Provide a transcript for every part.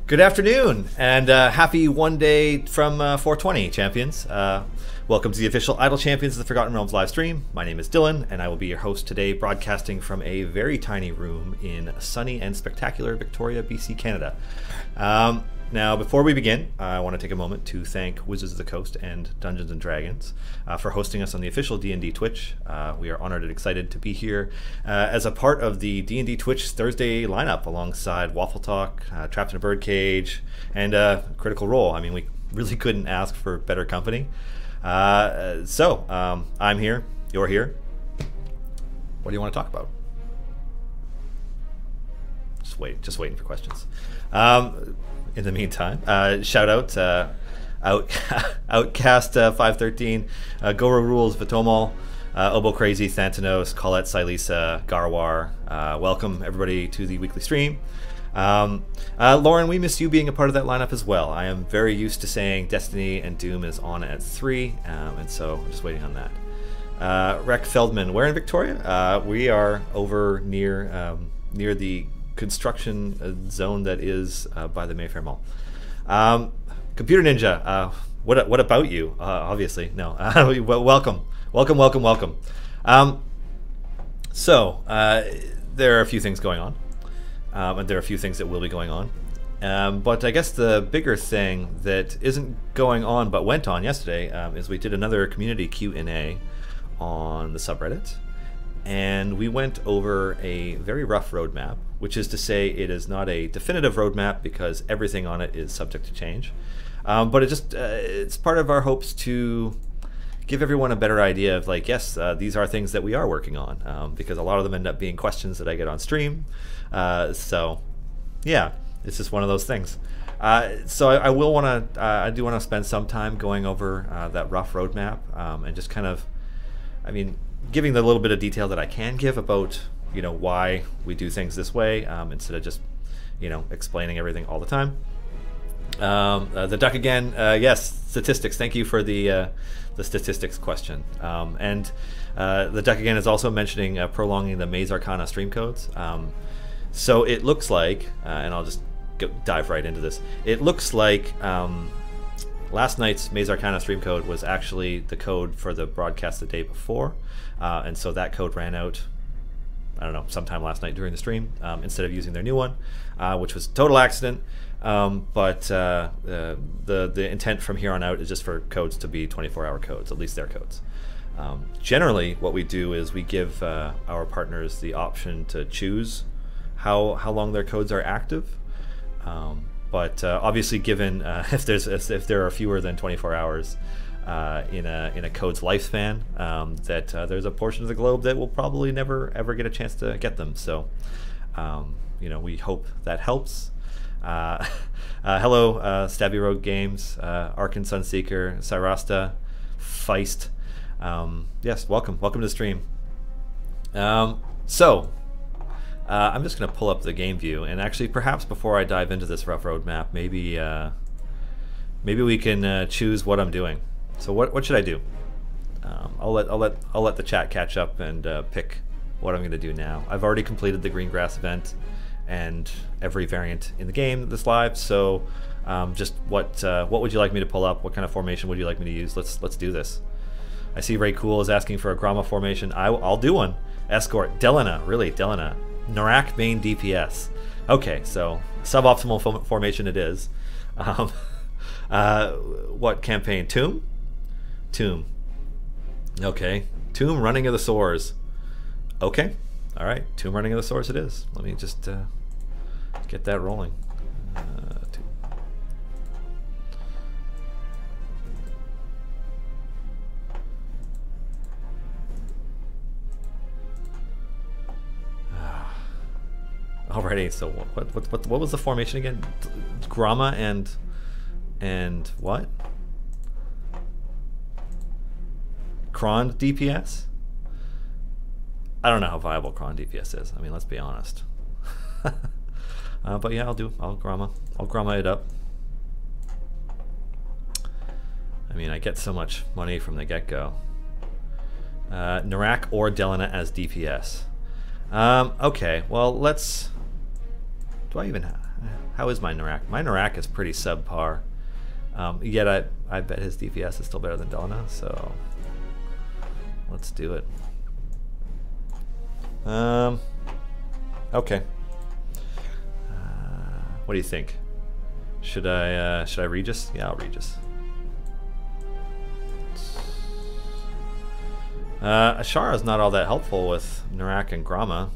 Good afternoon, and happy one day from 420, champions. Welcome to the official Idle Champions of the Forgotten Realms live stream. My name is Dylan, and I will be your host today, broadcasting from a very tiny room in sunny and spectacular Victoria, BC, Canada. Now, before we begin, I want to take a moment to thank Wizards of the Coast and Dungeons & Dragons for hosting us on the official D&D Twitch. We are honored and excited to be here as a part of the D&D Twitch Thursday lineup alongside Waffle Talk, Trapped in a Birdcage, and Critical Role. I mean, we really couldn't ask for better company. I'm here, you're here. What do you want to talk about? Just waiting for questions. In the meantime, shout out Outcast 513, Goro Rules, Vitomal, Obo Crazy, Thanthanos, Colette, Silisa, Garwar. Welcome everybody to the weekly stream. Lauren, we miss you being a part of that lineup as well. I am very used to saying Destiny and Doom is on at 3, and so I'm just waiting on that. Rec Feldman, where in Victoria? We are over near the construction zone that is by the Mayfair Mall. Computer Ninja, what about you? Obviously, no. Welcome. There are a few things going on, and there are a few things that will be going on. But I guess the bigger thing that isn't going on but went on yesterday is we did another community Q&A on the subreddit. And we went over a very rough roadmap, which is to say it is not a definitive roadmap because everything on it is subject to change. But it's part of our hopes to give everyone a better idea of like, yes, these are things that we are working on, because a lot of them end up being questions that I get on stream. So yeah, it's just one of those things. So I do want to spend some time going over that rough roadmap and just kind of, giving the little bit of detail that I can give about, why we do things this way, instead of just, explaining everything all the time. The duck again, yes, statistics. Thank you for the statistics question. And the duck again is also mentioning prolonging the Maze Arcana stream codes. So it looks like, and I'll just dive right into this. It looks like last night's Maze Arcana stream code was actually the code for the broadcast the day before. And so that code ran out, I don't know, sometime last night during the stream, instead of using their new one, which was a total accident. But the intent from here on out is just for codes to be 24-hour codes, at least their codes. Generally, what we do is we give our partners the option to choose how long their codes are active. But obviously, given if there are fewer than 24 hours in a code's lifespan, that there's a portion of the globe that will probably never ever get a chance to get them. So, we hope that helps. Hello, Stabby Rogue Games, Arkan Sunseeker, Cyrasta, Feist. Yes, welcome to the stream. I'm just going to pull up the game view, and actually, perhaps before I dive into this rough roadmap, maybe we can choose what I'm doing. So what should I do? I'll let the chat catch up and pick what I'm going to do now. I've already completed the Greengrass event and every variant in the game this live. So just what would you like me to pull up? What kind of formation would you like me to use? Let's do this. I see Ray Cool is asking for a Grama formation. I'll do one. Escort Delana, really Delana. Narak main DPS. Okay, so suboptimal formation it is. What campaign? Tomb. Okay. Tomb Running of the Sores. Okay. All right. Tomb Running of the Sores it is. Let me just get that rolling. Alrighty. So what was the formation again? Grama and what? Cron DPS? I don't know how viable Cron DPS is. Let's be honest. But yeah, I'll Grama it up. I get so much money from the get-go. Narak or Delana as DPS. Okay, well let's... Do I even have... How is my Narak? My Narak is pretty subpar. Yet I bet his DPS is still better than Donna, so let's do it. Okay. What do you think? Should I Regis? Yeah, I'll Regis. Ashara's not all that helpful with Narak and Grama.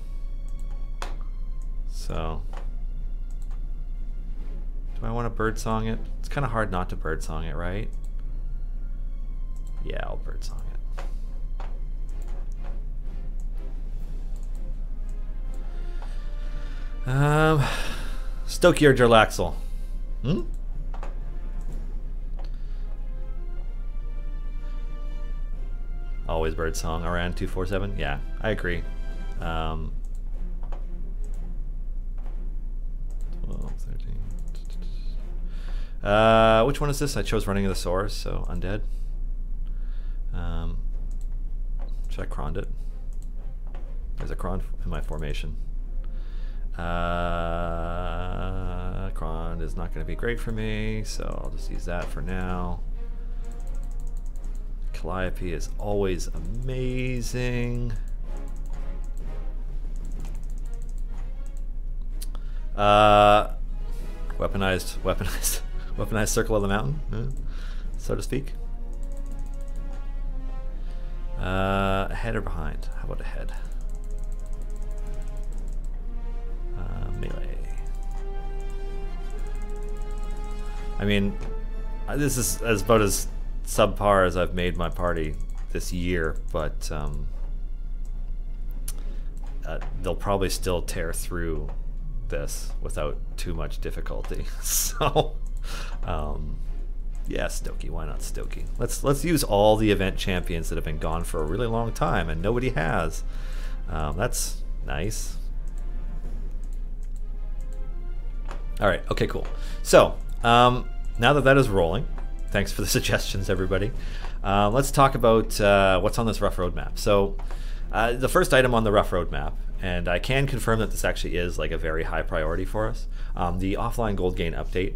So do I want to birdsong it? It's kind of hard not to birdsong it, right? Yeah, I'll birdsong it. Stokey or Jarlaxle? Hmm? Always birdsong around 247? Yeah, I agree. 12, 13. Which one is this? I chose Running of the Swords, so Undead. Should I Krond it? There's a Krond in my formation. Krond is not going to be great for me, so I'll just use that for now. Calliope is always amazing. Weaponized Circle of the Mountain, so to speak. Ahead or behind? How about ahead? Melee. I mean, this is about as subpar as I've made my party this year, but they'll probably still tear through this without too much difficulty. So, yeah, Stokey. Why not Stokey? Let's use all the event champions that have been gone for a really long time, and nobody has. That's nice. All right. Okay. Cool. So now that is rolling, thanks for the suggestions, everybody. Let's talk about what's on this rough road map. So the first item on the rough road map, and I can confirm that this actually is like a very high priority for us, the offline gold gain update,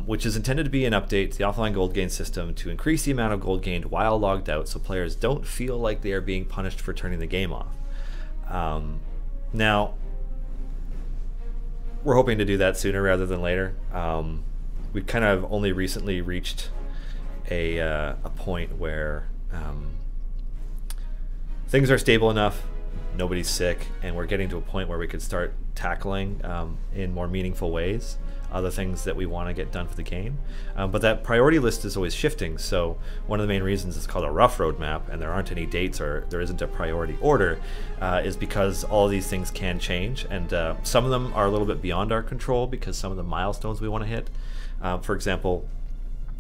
which is intended to be an update to the offline gold gain system to increase the amount of gold gained while logged out, so players don't feel like they are being punished for turning the game off. Now, we're hoping to do that sooner rather than later. We kind of only recently reached a point where things are stable enough, nobody's sick, and we're getting to a point where we could start tackling in more meaningful ways other things that we want to get done for the game. But that priority list is always shifting, so one of the main reasons it's called a rough road map and there aren't any dates or there isn't a priority order is because all these things can change, and some of them are a little bit beyond our control because some of the milestones we want to hit, for example,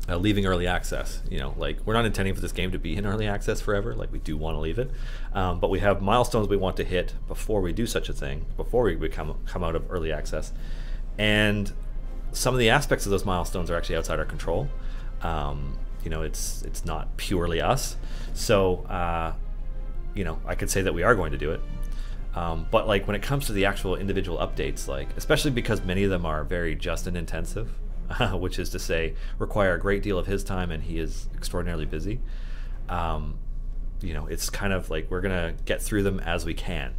leaving early access. You know, like, we're not intending for this game to be in early access forever. Like, we do want to leave it, but we have milestones we want to hit before we do such a thing, before we come out of early access, and some of the aspects of those milestones are actually outside our control. You know, it's not purely us, so you know, I could say that we are going to do it, but like when it comes to the actual individual updates, like especially because many of them are very Justin intensive, which is to say require a great deal of his time, and he is extraordinarily busy. You know, it's kind of like we're gonna get through them as we can.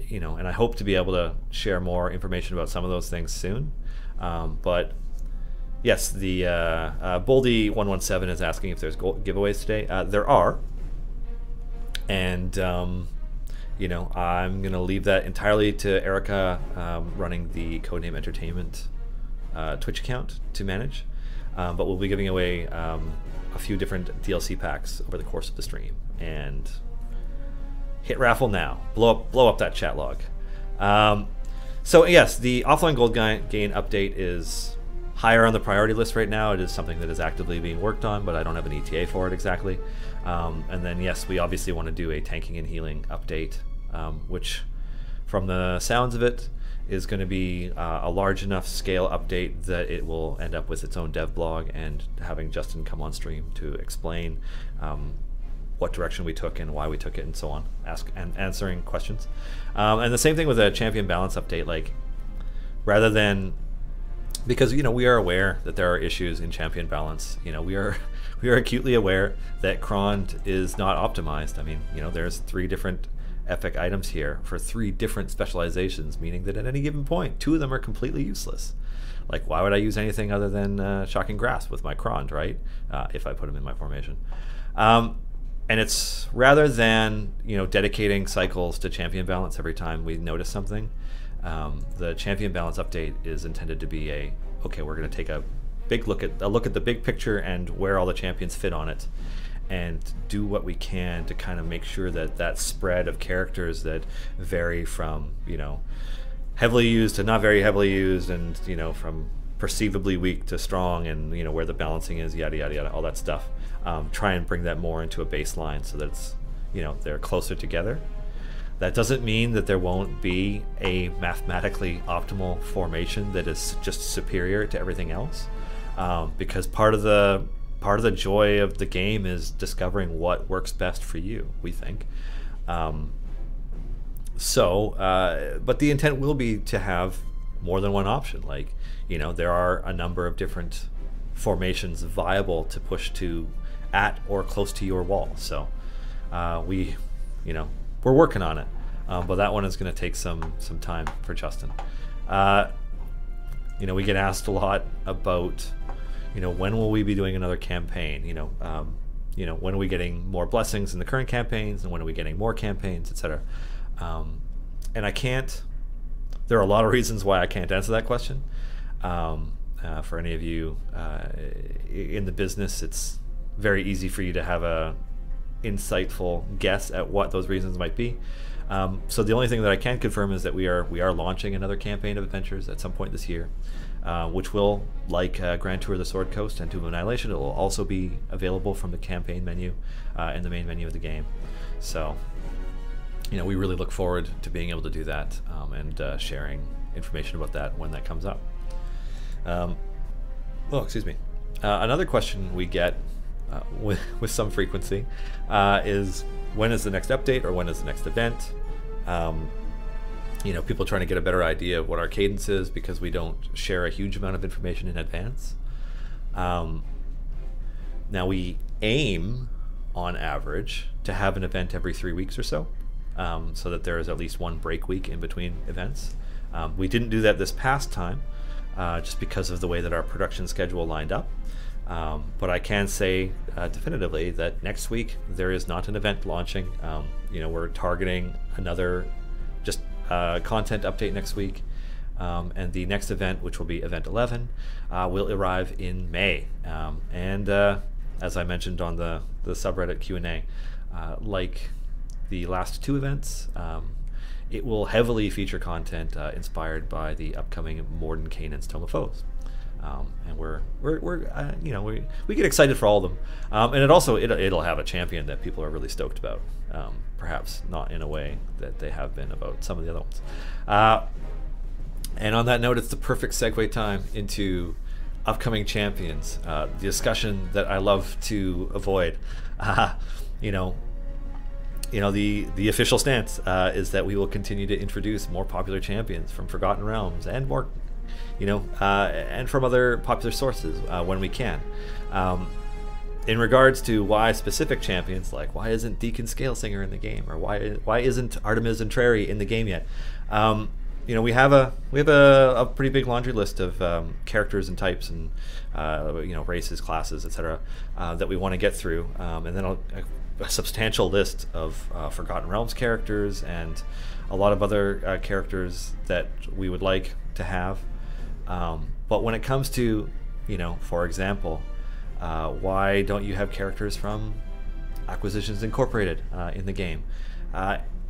You know, and I hope to be able to share more information about some of those things soon. But yes, the Boldy117 is asking if there's giveaways today. There are, and you know, I'm gonna leave that entirely to Erica, running the Codename Entertainment Twitch account, to manage. But we'll be giving away a few different DLC packs over the course of the stream, and hit raffle now. Blow up that chat log. So yes, the offline gold gain update is higher on the priority list right now. It is something that is actively being worked on, but I don't have an ETA for it exactly. And then yes, we obviously want to do a tanking and healing update, which from the sounds of it is going to be a large enough scale update that it will end up with its own dev blog and having Justin come on stream to explain what direction we took and why we took it and so on, answering questions. And the same thing with a champion balance update. Like, rather than, because we are aware that there are issues in champion balance. We are we are acutely aware that Krond is not optimized. I mean, there's 3 different epic items here for 3 different specializations, meaning that at any given point 2 of them are completely useless. Like, why would I use anything other than Shocking Grasp with my Krond, right? If I put him in my formation. And it's rather than dedicating cycles to champion balance every time we notice something. The champion balance update is intended to be okay, we're going to take a look at the big picture and where all the champions fit on it, and do what we can to kind of make sure that that spread of characters that vary from heavily used to not very heavily used, and from perceivably weak to strong, and where the balancing is, yada yada yada, all that stuff. Try and bring that more into a baseline so that it's they're closer together. That doesn't mean that there won't be a mathematically optimal formation that is just superior to everything else, because part of the joy of the game is discovering what works best for you, we think. But the intent will be to have more than one option. Like, there are a number of different formations viable to push to at or close to your wall. So we're working on it, but that one is going to take some time for Justin. We get asked a lot about when will we be doing another campaign. When are we getting more blessings in the current campaigns, and when are we getting more campaigns, etc. And I can't. There are a lot of reasons why I can't answer that question. For any of you in the business, it's very easy for you to have a insightful guess at what those reasons might be. So the only thing that I can confirm is that we are launching another campaign of adventures at some point this year, which will, like Grand Tour of the Sword Coast and Tomb of Annihilation, it will also be available from the campaign menu in the main menu of the game. So we really look forward to being able to do that, and sharing information about that when that comes up. Excuse me. Another question we get with some frequency is, when is the next update, or when is the next event? People trying to get a better idea of what our cadence is, because we don't share a huge amount of information in advance. Now, we aim on average to have an event every 3 weeks or so, so that there is at least one break week in between events. We didn't do that this past time, just because of the way that our production schedule lined up. But I can say definitively that next week there is not an event launching. We're targeting another just content update next week, and the next event, which will be event 11, will arrive in May. And as I mentioned on the subreddit Q&A, like the last 2 events, it will heavily feature content inspired by the upcoming Mordenkainen's Tome of Foes. And we get excited for all of them, and it'll have a champion that people are really stoked about, perhaps not in a way that they have been about some of the other ones. And on that note, it's the perfect segue time into upcoming champions, the discussion that I love to avoid. The official stance is that we will continue to introduce more popular champions from Forgotten Realms and more, and from other popular sources when we can. In regards to why specific champions, like why isn't Deacon Scalesinger in the game, or why isn't Artemis Entreri in the game yet? We have a pretty big laundry list of characters and types and races, classes, etc. That we want to get through, and then a substantial list of Forgotten Realms characters and a lot of other characters that we would like to have. But when it comes to, for example, why don't you have characters from Acquisitions Incorporated in the game?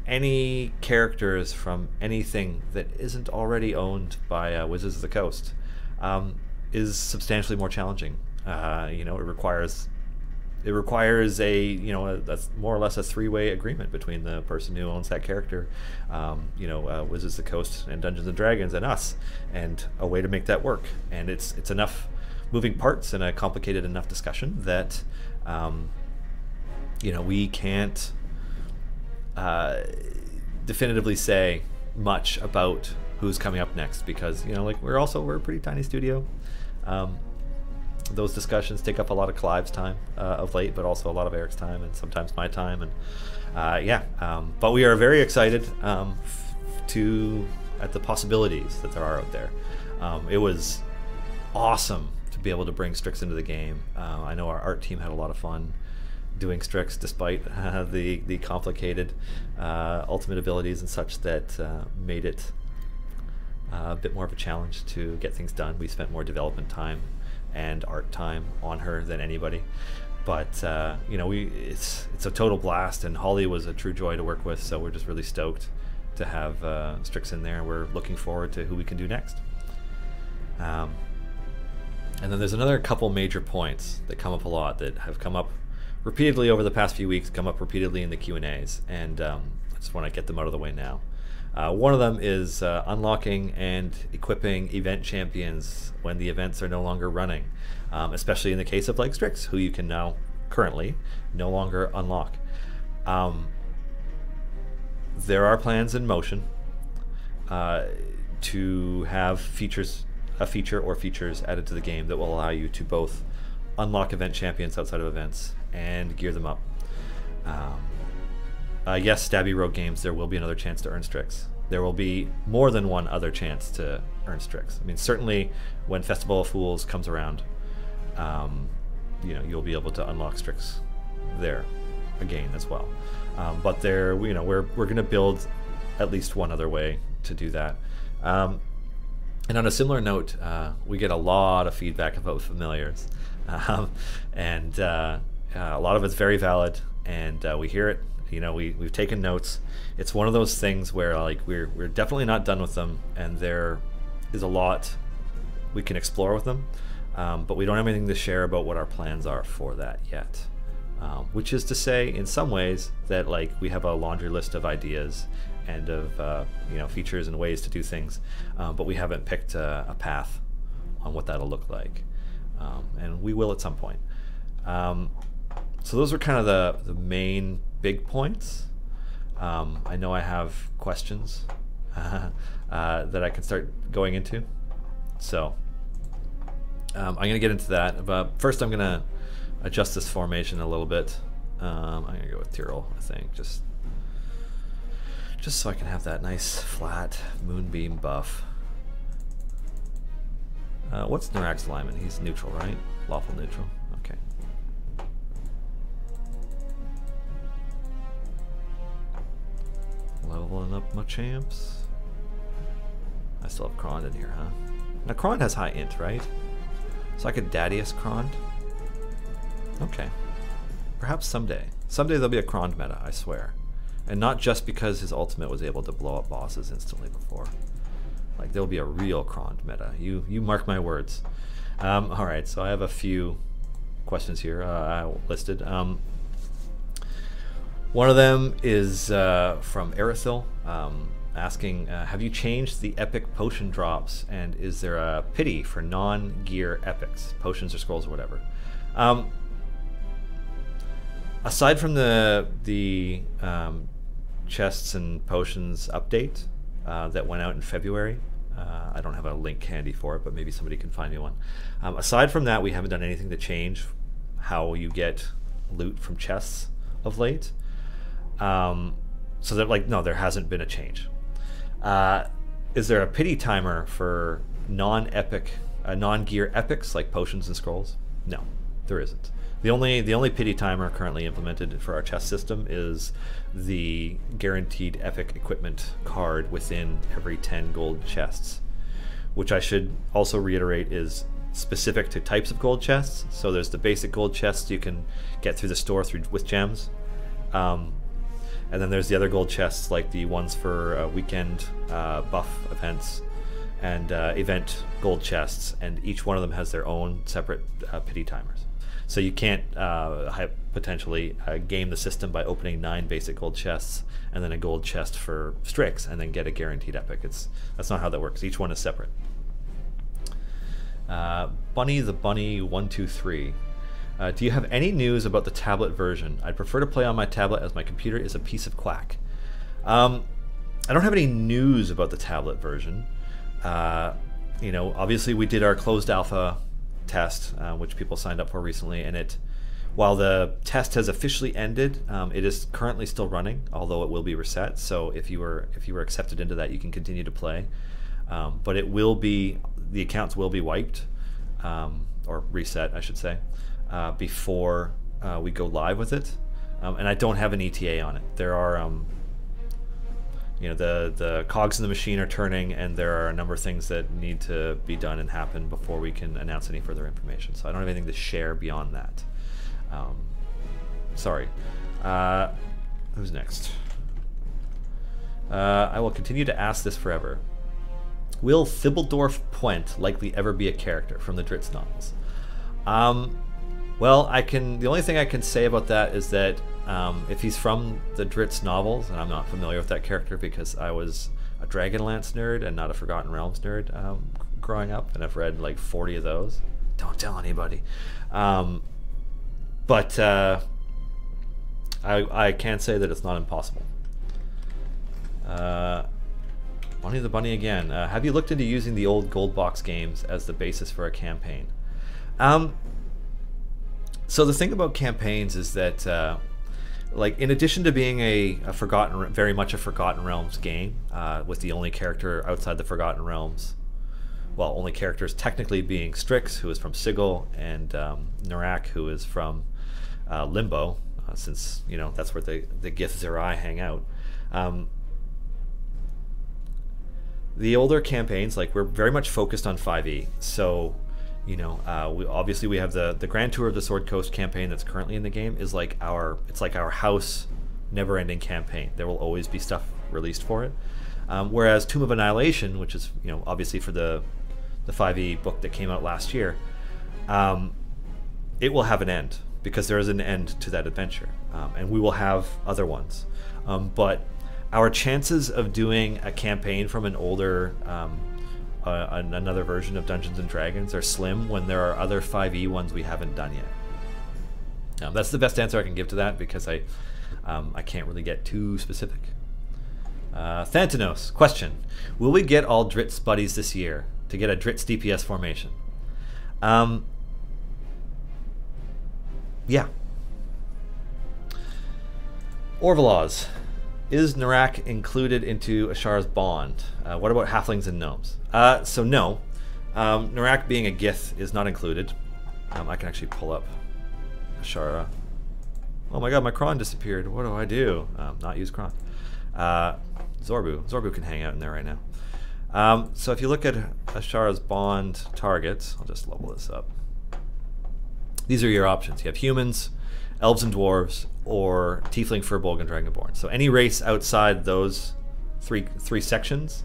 Any characters from anything that isn't already owned by Wizards of the Coast is substantially more challenging. It requires a that's more or less a 3-way agreement between the person who owns that character, Wizards of the Coast and Dungeons and Dragons, and us, and a way to make that work. And it's enough moving parts and a complicated enough discussion that we can't definitively say much about who's coming up next, because like we're a pretty tiny studio. Those discussions take up a lot of Clive's time of late, but also a lot of Eric's time and sometimes my time, and but we are very excited at the possibilities that there are out there. It was awesome to be able to bring Strix into the game. I know our art team had a lot of fun doing Strix, despite the complicated ultimate abilities and such that made it a bit more of a challenge to get things done. We spent more development time and art time on her than anybody, but it's a total blast, and Holly was a true joy to work with, so we're just really stoked to have Strix in there. We're looking forward to who we can do next. And then there's another couple major points that come up a lot, that have come up repeatedly over the past few weeks, come up repeatedly in the Q&As, and I just want to get them out of the way now. One of them is unlocking and equipping event champions when the events are no longer running, especially in the case of like Strix, who you can now currently no longer unlock. There are plans in motion to have a feature or features added to the game that will allow you to both unlock event champions outside of events and gear them up. Yes, Stabby Rogue Games, there will be another chance to earn Strix. There will be more than one other chance to earn Strix. I mean, certainly when Festival of Fools comes around, you'll be able to unlock Strix there again as well. But there, we're going to build at least one other way to do that. And on a similar note, we get a lot of feedback about familiars, and a lot of it's very valid, and we hear it. We've taken notes. It's one of those things where like we're definitely not done with them, and there is a lot we can explore with them, but we don't have anything to share about what our plans are for that yet. Which is to say, in some ways, that like we have a laundry list of ideas and of features and ways to do things, but we haven't picked a path on what that'll look like, and we will at some point. So those are kind of the main big points. I know I have questions that I can start going into, so I'm going to get into that. But first, I'm going to adjust this formation a little bit. I'm going to go with Tyrrell, I think, just so I can have that nice flat moonbeam buff. What's Narak's alignment? He's neutral, right? Lawful neutral. Okay. Leveling up my champs. I still have Krond in here, huh? Now Krond has high int, right? So I could Dadius Krond? Okay. Perhaps someday. Someday there'll be a Krond meta, I swear. And not just because his ultimate was able to blow up bosses instantly before. Like, there'll be a real Krond meta. You mark my words. Alright, so I have a few questions here listed. One of them is from Erithil, asking, have you changed the epic potion drops, and is there a pity for non-gear epics, potions or scrolls or whatever? Aside from the chests and potions update that went out in February, I don't have a link handy for it, but maybe somebody can find me one. Aside from that, we haven't done anything to change how you get loot from chests of late. So that, like, no, there hasn't been a change. Is there a pity timer for non-epic, non-gear epics like potions and scrolls? No, there isn't. The only pity timer currently implemented for our chest system is the guaranteed epic equipment card within every 10 gold chests, which I should also reiterate is specific to types of gold chests. So there's the basic gold chests you can get through the store with gems, and then there's the other gold chests like the ones for weekend buff events and event gold chests, and each one of them has their own separate pity timers. So you can't potentially game the system by opening 9 basic gold chests and then a gold chest for Strix and then get a guaranteed epic. That's not how that works. Each one is separate. Bunny the Bunny 123. Do you have any news about the tablet version? I'd prefer to play on my tablet as my computer is a piece of quack. I don't have any news about the tablet version. You know, obviously we did our closed alpha test, which people signed up for recently, and while the test has officially ended, it is currently still running, although it will be reset. So if you were accepted into that, you can continue to play, but the accounts will be wiped, or reset, I should say, before we go live with it. And I don't have an ETA on it. There are you know, the cogs in the machine are turning, and there are a number of things that need to be done and happen before we can announce any further information. So I don't have anything to share beyond that. Sorry. Who's next? I will continue to ask this forever. Will Thibbledorf Puent likely ever be a character from the Dritz novels? Well, the only thing I can say about that is that if he's from the Dritz novels, and I'm not familiar with that character because I was a Dragonlance nerd and not a Forgotten Realms nerd growing up, and I've read like 40 of those. Don't tell anybody. But I can say that it's not impossible. Bunny the Bunny again. Have you looked into using the old Gold Box games as the basis for a campaign? So the thing about campaigns is that, like, in addition to being very much a Forgotten Realms game, with the only character outside the Forgotten Realms, well, only characters technically being Strix, who is from Sigil, and Narak, who is from Limbo, since, you know, that's where the Gith Zerai hang out. The older campaigns, like, we're very much focused on 5e, so, you know, we have the Grand Tour of the Sword Coast campaign that's currently in the game is like it's like our house never-ending campaign. There will always be stuff released for it. Whereas Tomb of Annihilation, which is, you know, obviously for the 5e book that came out last year, it will have an end because there is an end to that adventure, and we will have other ones. But our chances of doing a campaign from an older another version of Dungeons and Dragons are slim when there are other 5e ones we haven't done yet. That's the best answer I can give to that because I can't really get too specific. Thantanos, question. Will we get all Dritz buddies this year to get a Dritz DPS formation? Yeah. Orvalaz. Is Narak included into Ashar's bond? What about halflings and gnomes? So no. Narak being a Gith is not included. I can actually pull up Ashara. Oh my god, my Kron disappeared. What do I do? Not use Kron. Zorbu can hang out in there right now. So if you look at Ashara's bond targets, I'll just level this up. These are your options. You have humans, elves and dwarves, or tiefling, furbolg, and dragonborn. So any race outside those three sections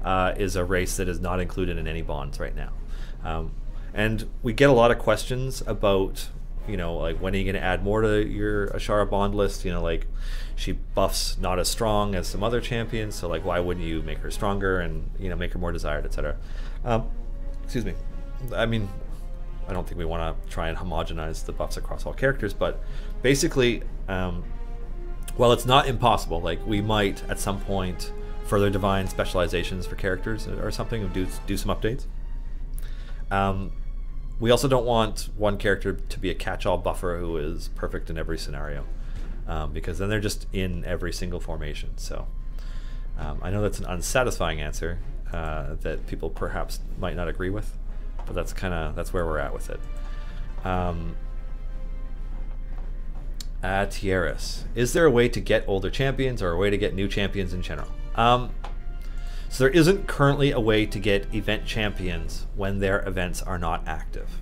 is a race that is not included in any bonds right now. And we get a lot of questions about, you know, like, when are you going to add more to your Ashara bond list? You know, like, she buffs not as strong as some other champions, so, like, why wouldn't you make her stronger and, you know, make her more desired, etc. Excuse me. I mean, I don't think we want to try and homogenize the buffs across all characters, but basically, while it's not impossible, like, we might at some point further divine specializations for characters or something, and do some updates. We also don't want one character to be a catch-all buffer who is perfect in every scenario, because then they're just in every single formation. So I know that's an unsatisfying answer that people perhaps might not agree with, but that's where we're at with it. Tieris, is there a way to get older champions or a way to get new champions in general? So there isn't currently a way to get event champions when their events are not active.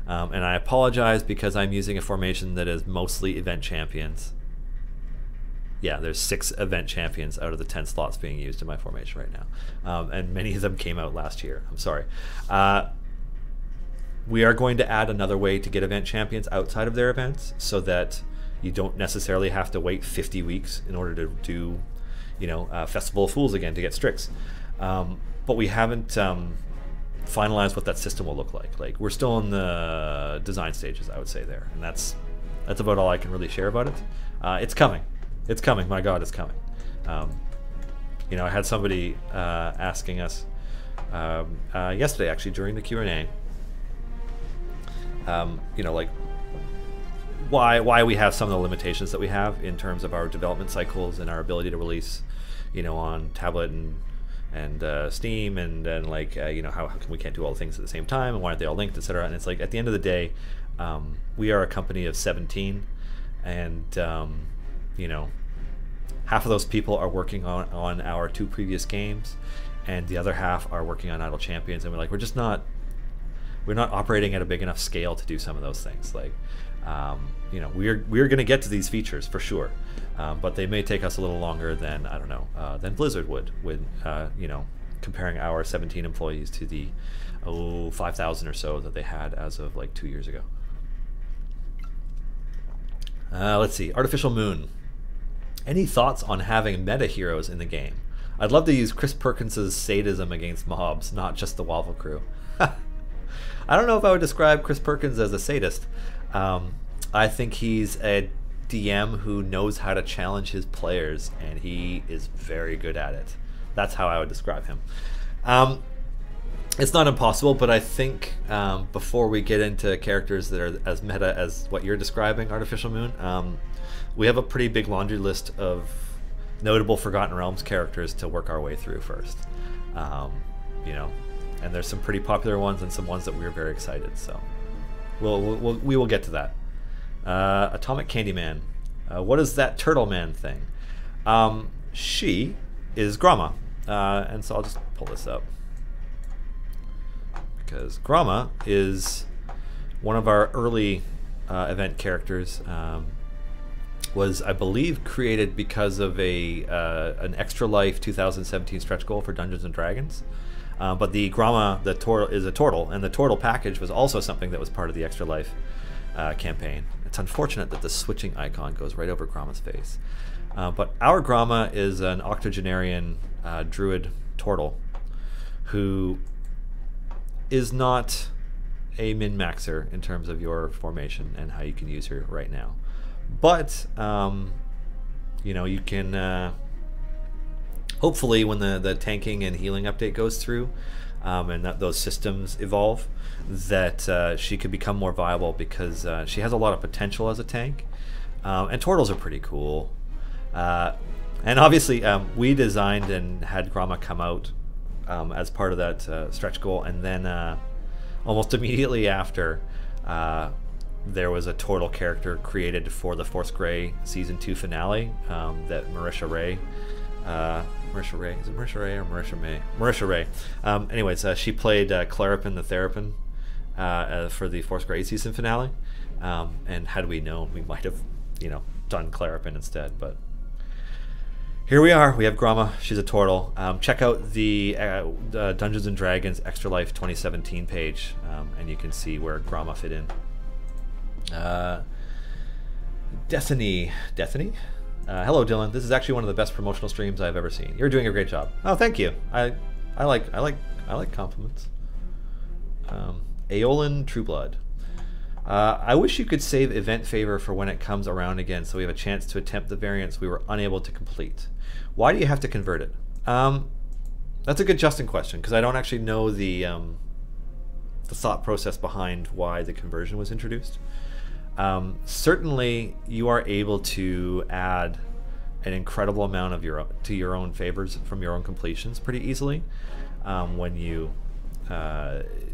And I apologize because I'm using a formation that is mostly event champions. Yeah, there's 6 event champions out of the 10 slots being used in my formation right now. And many of them came out last year. I'm sorry. We are going to add another way to get event champions outside of their events so that you don't necessarily have to wait 50 weeks in order to do, you know, Festival of Fools again to get Strix. But we haven't finalized what that system will look like. Like, we're still in the design stages, I would say, there. And that's about all I can really share about it. It's coming. It's coming. My God, it's coming. You know, I had somebody asking us yesterday, actually, during the Q&A, you know, like why we have some of the limitations that we have in terms of our development cycles and our ability to release, you know, on tablet and Steam, and then like you know, how come we can't do all the things at the same time, and why aren't they all linked, etc. And it's like, at the end of the day, we are a company of 17, and you know, half of those people are working on our 2 previous games, and the other half are working on Idle Champions, and we're not operating at a big enough scale to do some of those things. Like, you know, we're going to get to these features for sure, but they may take us a little longer than, I don't know, than Blizzard would, with you know, comparing our 17 employees to the 5,000 or so that they had as of like 2 years ago. Let's see, Artificial Moon. Any thoughts on having meta heroes in the game? I'd love to use Chris Perkins's sadism against mobs, not just the Waffle Crew. I don't know if I would describe Chris Perkins as a sadist. I think he's a DM who knows how to challenge his players, and he is very good at it. That's how I would describe him. It's not impossible, but I think before we get into characters that are as meta as what you're describing, Artificial Moon, we have a pretty big laundry list of notable Forgotten Realms characters to work our way through first. You know, and there's some pretty popular ones and some ones that we're very excited. So we will get to that. Atomic Candyman. What is that Turtle Man thing? She is Gromma, and so I'll just pull this up, because Gromma is one of our early event characters. Was, I believe, created because of an Extra Life 2017 stretch goal for Dungeons and Dragons. But the Gromma, the turtle, is a turtle, and the turtle package was also something that was part of the Extra Life campaign. It's unfortunate that the switching icon goes right over Gromma's face. But our Gromma is an octogenarian druid turtle who is not a min-maxer in terms of your formation and how you can use her right now. But you know, you can hopefully, when the tanking and healing update goes through, and that those systems evolve, that she could become more viable, because she has a lot of potential as a tank, and turtles are pretty cool. And obviously, we designed and had Gromma come out as part of that stretch goal, and then almost immediately after, there was a turtle character created for the Force Grey Season 2 finale that Marisha Ray, is it Marisha Ray or Marisha May? Marisha Ray. Anyways, she played Clarapin the Therapin for the Force Grey season finale, and had we known, we might have, you know, done Clarapin instead. But here we are. We have Gromma. She's a turtle. Check out the Dungeons and Dragons Extra Life 2017 page, and you can see where Gromma fit in. Destiny. Hello, Dylan. This is actually one of the best promotional streams I've ever seen. You're doing a great job. Oh, thank you. I like compliments. Aeolin Trueblood. I wish you could save Event Favor for when it comes around again, so we have a chance to attempt the variants we were unable to complete. Why do you have to convert it? That's a good Justin question, because I don't actually know the thought process behind why the conversion was introduced. Certainly, you are able to add an incredible amount of your own favors from your own completions pretty easily when you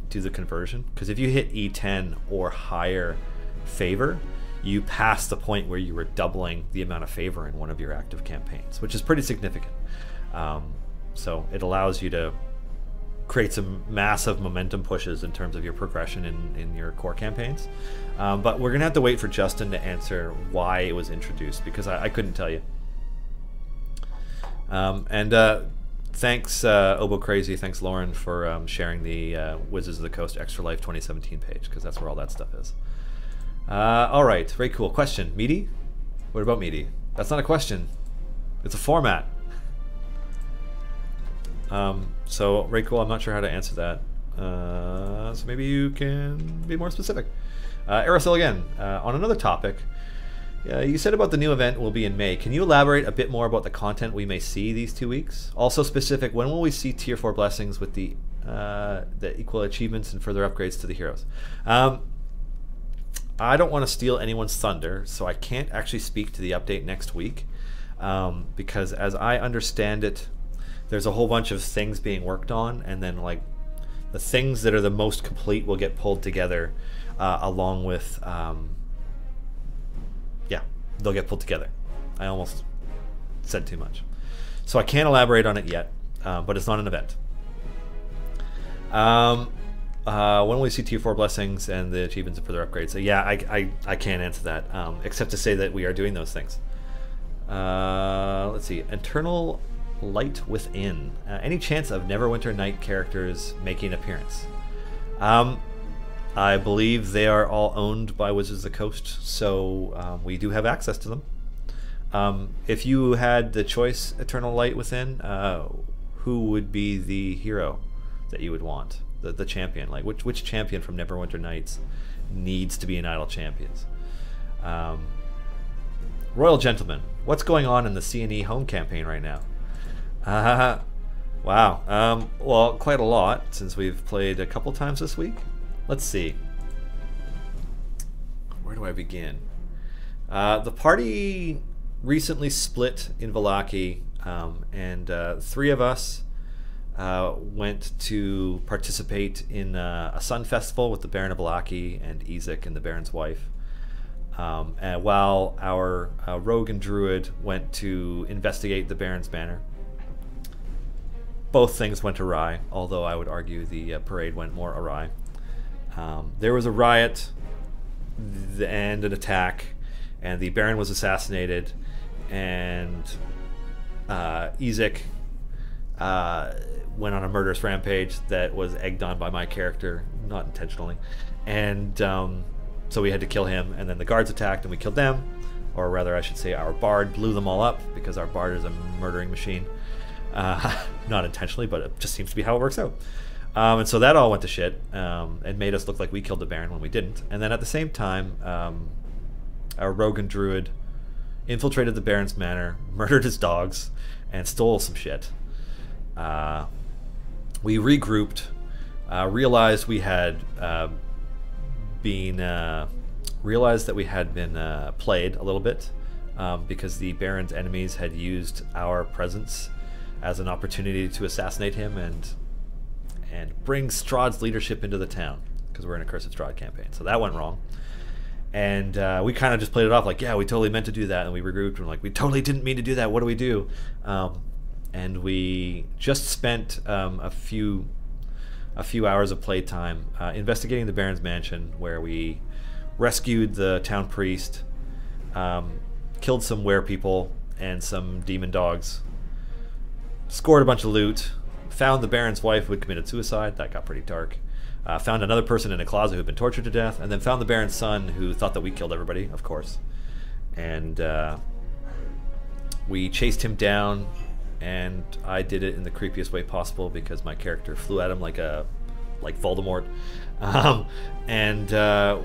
do the conversion. Because if you hit E10 or higher favor, you pass the point where you were doubling the amount of favor in one of your active campaigns, which is pretty significant. So it allows you to create some massive momentum pushes in terms of your progression in your core campaigns. But we're gonna have to wait for Justin to answer why it was introduced, because I couldn't tell you. Thanks Obo Crazy, thanks Lauren for sharing the Wizards of the Coast Extra Life 2017 page, because that's where all that stuff is. All right, very cool. Question, Meaty? What about Meaty? That's not a question, it's a format. So, very cool. I'm not sure how to answer that. So maybe you can be more specific. Aerosol again. On another topic, You said about the new event will be in May. Can you elaborate a bit more about the content we may see these 2 weeks? Also specific, when will we see Tier 4 blessings with the equal achievements and further upgrades to the heroes? I don't want to steal anyone's thunder, so I can't actually speak to the update next week, because as I understand it, there's a whole bunch of things being worked on, and then like the things that are the most complete will get pulled together along with they'll get pulled together. I almost said too much, so I can't elaborate on it yet, but it's not an event. When will we see Tier 4 blessings and the achievements and further upgrades? So yeah, I can't answer that, except to say that we are doing those things. Let's see. Eternal Light Within. Any chance of Neverwinter Night characters making an appearance? I believe they are all owned by Wizards of the Coast, so we do have access to them. If you had the choice, Eternal Light Within, who would be the hero that you would want? The champion? Like which champion from Neverwinter Nights needs to be an Idle Champions? Royal Gentleman, what's going on in the C&E home campaign right now? Wow. Well, quite a lot, since we've played a couple times this week. Let's see. Where do I begin? The party recently split in Vallaki, and 3 of us went to participate in a sun festival with the Baron of Vallaki and Ezek and the Baron's wife. And while our rogue and druid went to investigate the Baron's banner. Both things went awry, although I would argue the parade went more awry. There was a riot and an attack, and the Baron was assassinated, and Ezek went on a murderous rampage that was egged on by my character, not intentionally, and so we had to kill him, and then the guards attacked and we killed them, or rather I should say our bard blew them all up, because our bard is a murdering machine. Not intentionally, but it just seems to be how it works out. And so that all went to shit, and made us look like we killed the Baron when we didn't. And then at the same time, our rogue and druid infiltrated the Baron's manor, murdered his dogs, and stole some shit. We regrouped, realized we had been played a little bit, because the Baron's enemies had used our presence as an opportunity to assassinate him and bring Strahd's leadership into the town, because we're in a Cursed Strahd campaign. So that went wrong. And we kind of just played it off like, yeah, we totally meant to do that, and we regrouped and like, we totally didn't mean to do that, what do we do? And we just spent a few hours of playtime investigating the Baron's mansion, where we rescued the town priest, killed some werepeople and some demon dogs, scored a bunch of loot, found the Baron's wife who had committed suicide. That got pretty dark. Found another person in a closet who'd been tortured to death, and then found the Baron's son, who thought that we killed everybody, of course. And we chased him down, and I did it in the creepiest way possible, because my character flew at him like Voldemort. And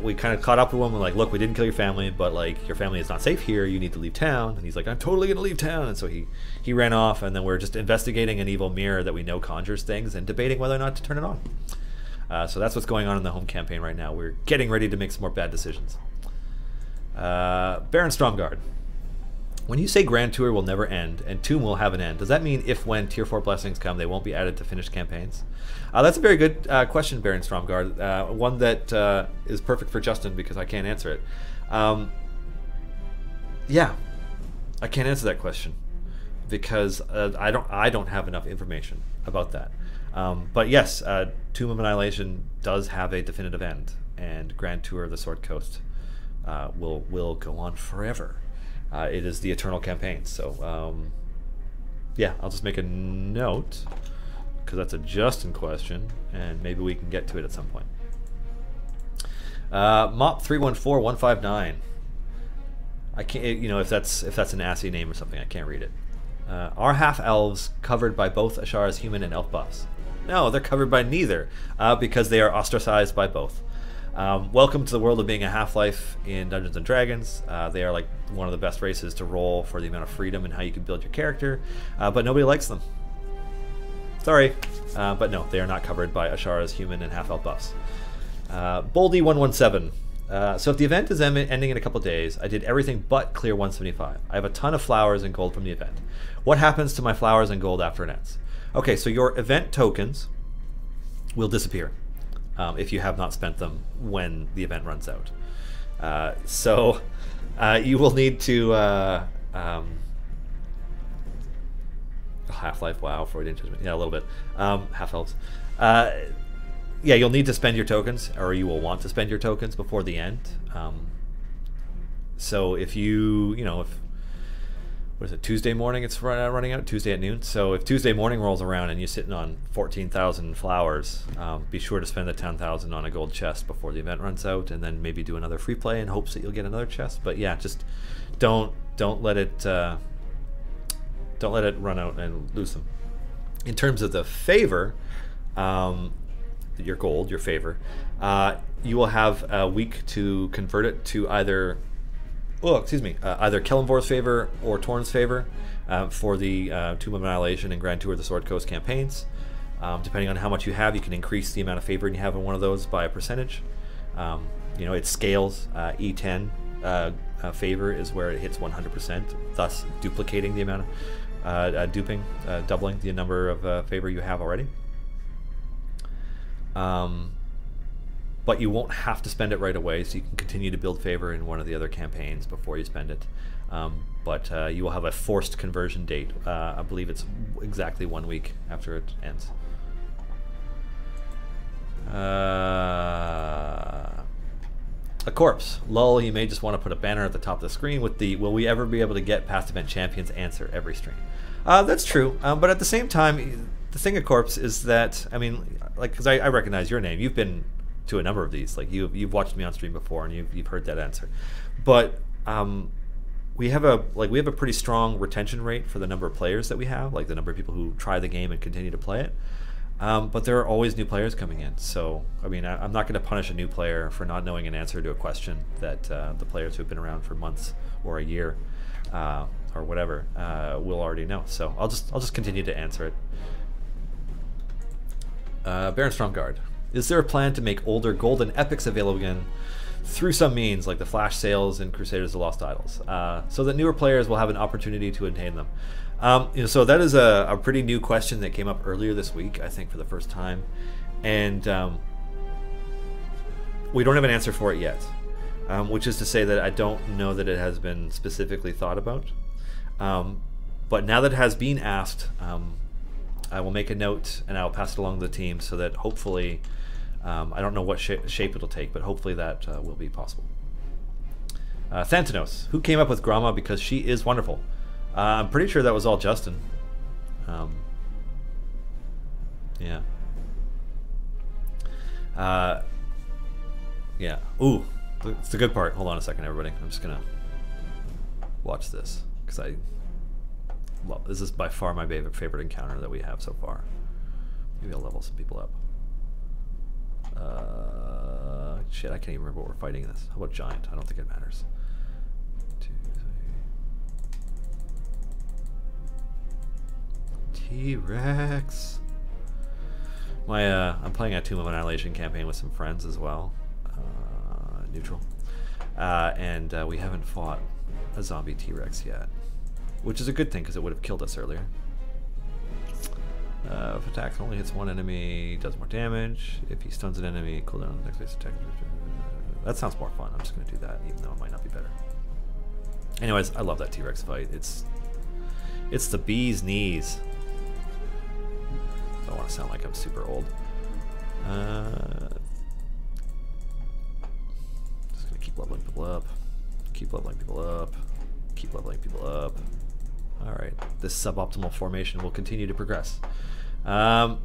we kind of caught up with him and like, look, we didn't kill your family, but like, your family is not safe here, you need to leave town. And he's like, I'm totally gonna leave town. And so he ran off, and then we're just investigating an evil mirror that we know conjures things and debating whether or not to turn it on. So that's what's going on in the home campaign right now. We're getting ready to make some more bad decisions. Baron Stromgard. When you say Grand Tour will never end and Tomb will have an end, does that mean if when Tier 4 blessings come, they won't be added to finished campaigns? That's a very good question, Baron Stromgard. One that is perfect for Justin, because I can't answer it. Yeah, I can't answer that question, because I don't have enough information about that. But yes, Tomb of Annihilation does have a definitive end, and Grand Tour of the Sword Coast will go on forever. It is the eternal campaign, so yeah, I'll just make a note, because that's a Justin question, and maybe we can get to it at some point. Mop 314159. I can't, you know, if that's an assy name or something, I can't read it. Are half elves covered by both Ashara's human and elf buffs? No, they're covered by neither, because they are ostracized by both. Welcome to the world of being a Half-Life in Dungeons and Dragons. They are like one of the best races to roll for the amount of freedom and how you can build your character, but nobody likes them. Sorry, but no, they are not covered by Ashara's human and half-elf buffs. Boldy117. So if the event is ending in a couple days, I did everything but clear 175. I have a ton of flowers and gold from the event. What happens to my flowers and gold after it ends? Okay, so your event tokens will disappear if you have not spent them when the event runs out. So you will need to Half-Life, wow, Freudian judgment. Yeah, a little bit. Half-elves. Yeah, you'll need to spend your tokens, or you will want to spend your tokens before the end. So if what is it, Tuesday morning it's running out, Tuesday at noon. So if Tuesday morning rolls around and you're sitting on 14,000 flowers, be sure to spend the 10,000 on a gold chest before the event runs out, and then maybe do another free play in hopes that you'll get another chest. But yeah, just don't let it run out and lose them. In terms of the favor, your gold, your favor, you will have a week to convert it to either Kellenvor's favor or Torn's favor for the Tomb of Annihilation and Grand Tour of the Sword Coast campaigns. Depending on how much you have, you can increase the amount of favor you have in one of those by a percentage. It scales. E10 favor is where it hits 100%, thus duplicating the amount of doubling the number of favor you have already. But you won't have to spend it right away, so you can continue to build favor in one of the other campaigns before you spend it. But you will have a forced conversion date. I believe it's exactly 1 week after it ends. A corpse. Lull, you may just want to put a banner at the top of the screen with the "Will we ever be able to get past event champions?" answer every stream. That's true, but at the same time, the thing of corpse is that, I mean, like, because I recognize your name. You've been to a number of these. Like, you've watched me on stream before, and you've heard that answer. But we have a pretty strong retention rate for the number of players that we have, like the number of people who try the game and continue to play it. But there are always new players coming in. So, I mean, I'm not going to punish a new player for not knowing an answer to a question that the players who have been around for months or a year or whatever will already know. So I'll just continue to answer it. Baron Stromgard. Is there a plan to make older golden epics available again through some means, like the flash sales in Crusaders of the Lost Idols, so that newer players will have an opportunity to attain them? So that is a pretty new question that came up earlier this week, I think, for the first time, and we don't have an answer for it yet, which is to say that I don't know that it has been specifically thought about. But now that it has been asked, I will make a note and I'll pass it along to the team so that hopefully, I don't know what shape it'll take, but hopefully that will be possible. Thantanos, who came up with Grama because she is wonderful? I'm pretty sure that was all Justin. Yeah. Yeah. Ooh, it's the good part. Hold on a second, everybody. I'm just gonna watch this because this is by far my favorite encounter that we have so far. Maybe I'll level some people up. Shit, I can't even remember what we're fighting in this. How about Giant? I don't think it matters. 2, 3. T-Rex. I'm playing a Tomb of Annihilation campaign with some friends as well. Neutral. And we haven't fought a zombie T-Rex yet, which is a good thing because it would have killed us earlier. If attack only hits one enemy, does more damage. If he stuns an enemy, cooldown on the next phase attack. That sounds more fun. I'm just going to do that, even though it might not be better. Anyways, I love that T-Rex fight. It's the bee's knees. I don't want to sound like I'm super old. Just going to keep leveling people up. Keep leveling people up. Keep leveling people up. Alright, this suboptimal formation will continue to progress. Yeah.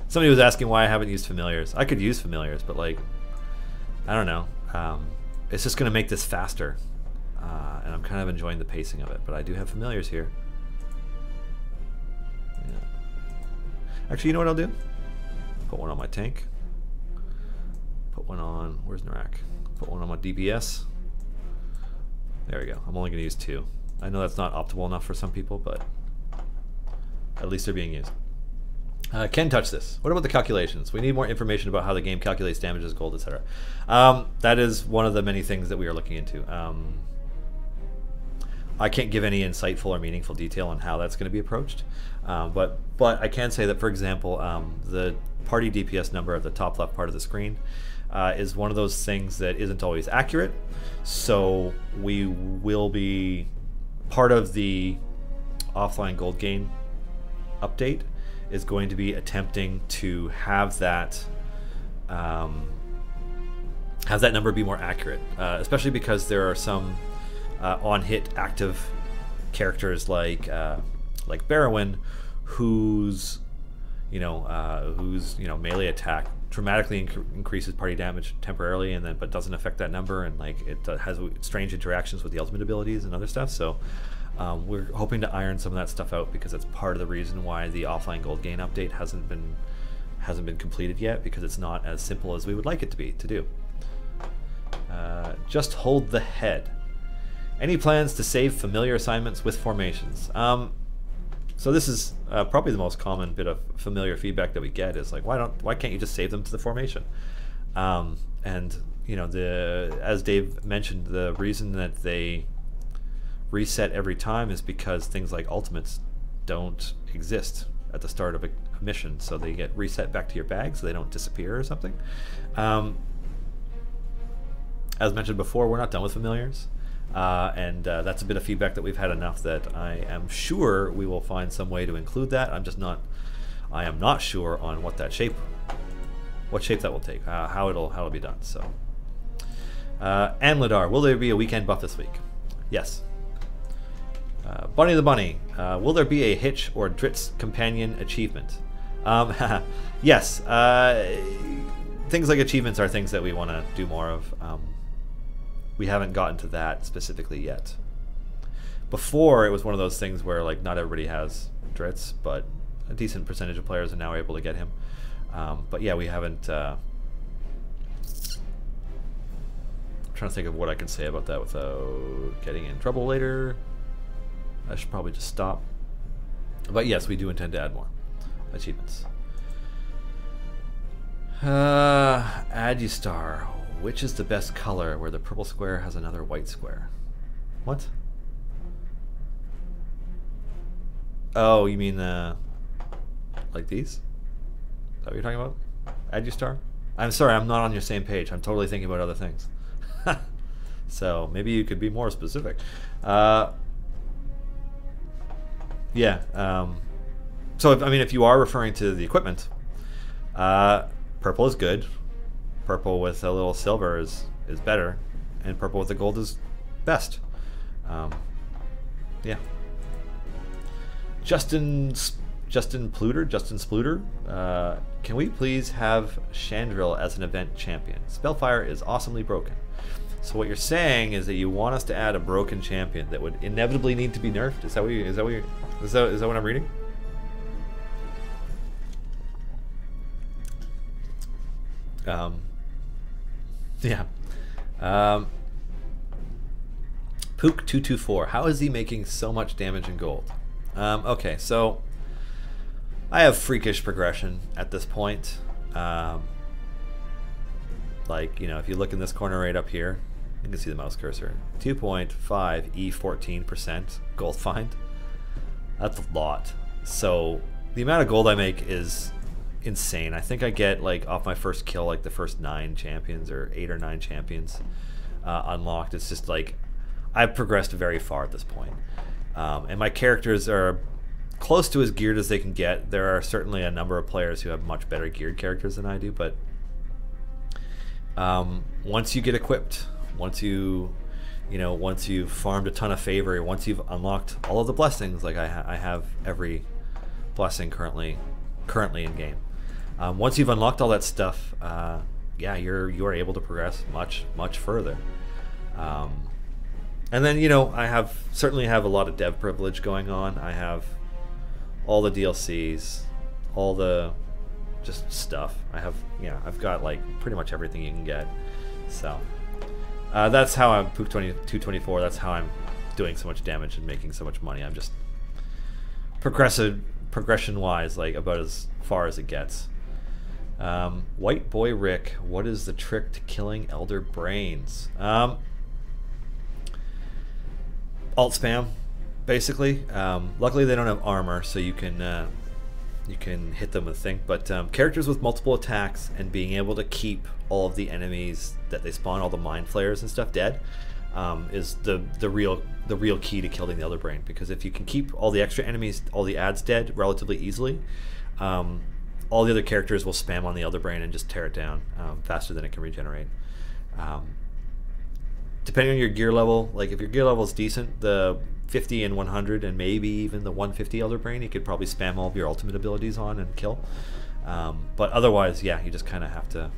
Somebody was asking why I haven't used familiars. I could use familiars, but like, I don't know. It's just going to make this faster. And I'm kind of enjoying the pacing of it, but I do have familiars here. Yeah. Actually, you know what I'll do? Put one on my tank. Put one on, where's Narak? Put one on my DPS. There we go. I'm only going to use 2. I know that's not optimal enough for some people, but at least they're being used. Can touch this. What about the calculations? We need more information about how the game calculates damages, gold, etc. That is one of the many things that we are looking into. I can't give any insightful or meaningful detail on how that's going to be approached, but I can say that, for example, the party DPS number at the top left part of the screen is one of those things that isn't always accurate. So we will be part of the offline gold gain update is going to be attempting to have that number be more accurate, especially because there are some on-hit active characters like Barrowin, whose melee attack dramatically increases party damage temporarily, and then but doesn't affect that number, and like it has strange interactions with the ultimate abilities and other stuff. So we're hoping to iron some of that stuff out, because that's part of the reason why the offline gold gain update hasn't been completed yet, because it's not as simple as we would like it to be to do. Just hold the head. Any plans to save familiar assignments with formations? So this is probably the most common bit of familiar feedback that we get is like, why can't you just save them to the formation? And you know, as Dave mentioned, the reason that they reset every time is because things like ultimates don't exist at the start of a mission, so they get reset back to your bag, so they don't disappear or something. As mentioned before, we're not done with familiars. And that's a bit of feedback that we've had enough that I am sure we will find some way to include that. I am not sure on what shape that will take, how it'll be done. So, Anladar, will there be a weekend buff this week? Yes. Bunny the Bunny, will there be a Hitch or Dritz companion achievement? Yes. Things like achievements are things that we want to do more of. We haven't gotten to that specifically yet. Before, it was one of those things where like not everybody has Dritz, but a decent percentage of players are now able to get him. But yeah, we haven't. I'm trying to think of what I can say about that without getting in trouble later. I should probably just stop. But yes, we do intend to add more achievements. Adustar. Which is the best color where the purple square has another white square? What? Oh, you mean like these? Is that what you're talking about? Adustar? I'm sorry, I'm not on your same page. I'm totally thinking about other things. So maybe you could be more specific. Yeah. So if you are referring to the equipment, purple is good. Purple with a little silver is better, and purple with the gold is best. Yeah. Justin Spluter, can we please have Chandril as an event champion? Spellfire is awesomely broken. So what you're saying is that you want us to add a broken champion that would inevitably need to be nerfed? Is that what I'm reading? Yeah. Pook224. How is he making so much damage in gold? Okay, so I have freakish progression at this point. Like, you know, if you look in this corner right up here, you can see the mouse cursor. 2.5 E14% gold find. That's a lot. So the amount of gold I make is insane. I think I get like off my first kill like the first 9 champions or 8 or 9 champions unlocked. It's just like I've progressed very far at this point, and my characters are close to as geared as they can get. There are certainly a number of players who have much better geared characters than I do, but once you get equipped, once you've farmed a ton of favor, once you've unlocked all of the blessings, like I have every blessing currently in game. Once you've unlocked all that stuff, yeah, you are able to progress much further. And then, you know, I certainly have a lot of dev privilege going on. I have all the DLCs, all the just stuff. I've got like pretty much everything you can get. So that's how I'm Pook 224. That's how I'm doing so much damage and making so much money. I'm just progression wise, like about as far as it gets. White Boy Rick, what is the trick to killing Elder Brains? Alt spam, basically. Luckily they don't have armor, so you can hit them with thing. But characters with multiple attacks and being able to keep all of the enemies that they spawn, all the mind flayers and stuff, dead, is the real key to killing the Elder Brain. Because if you can keep all the extra enemies, all the ads dead relatively easily, all the other characters will spam on the Elder Brain and just tear it down faster than it can regenerate. Depending on your gear level, like if your gear level is decent, the 50 and 100 and maybe even the 150 Elder Brain, you could probably spam all of your ultimate abilities on and kill. But otherwise, yeah, you just kind of have to...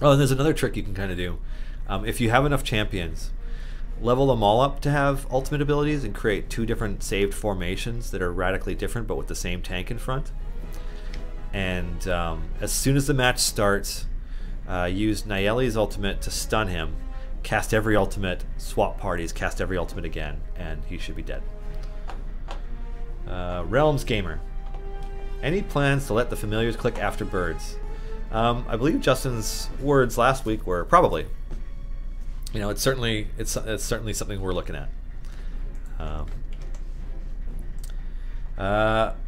Oh, and there's another trick you can kind of do. If you have enough champions, level them all up to have ultimate abilities and create 2 different saved formations that are radically different but with the same tank in front. And as soon as the match starts, use Nayeli's ultimate to stun him, cast every ultimate, swap parties, cast every ultimate again, and he should be dead. Realms Gamer. Any plans to let the familiars click after birds? I believe Justin's words last week were probably. You know, it's certainly something we're looking at.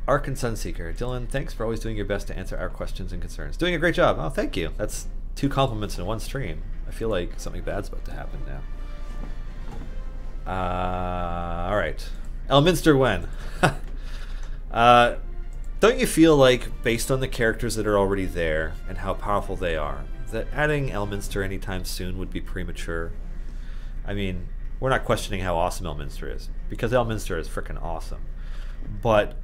Ark and Sunseeker. Dylan, thanks for always doing your best to answer our questions and concerns. Doing a great job. Oh, thank you. That's 2 compliments in one stream. I feel like something bad's about to happen now. Alright. Elminster when? Don't you feel like, based on the characters that are already there and how powerful they are, that adding Elminster anytime soon would be premature? I mean, we're not questioning how awesome Elminster is, because Elminster is freaking awesome. But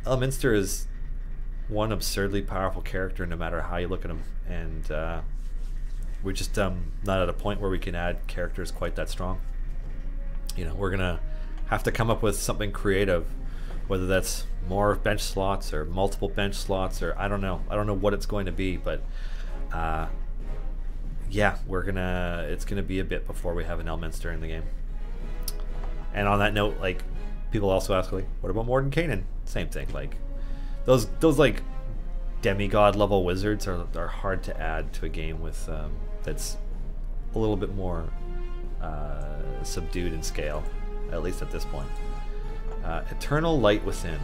Elminster is one absurdly powerful character no matter how you look at him, and we're just not at a point where we can add characters quite that strong. You know, we're gonna have to come up with something creative, whether that's more bench slots or multiple bench slots, or I don't know what it's going to be, but yeah, it's gonna be a bit before we have an Elminster in the game. And on that note, like, people also ask, like, what about Morden Kanan? Same thing. Like, those like demigod level wizards are hard to add to a game with that's a little bit more subdued in scale, at least at this point. Eternal Light Within.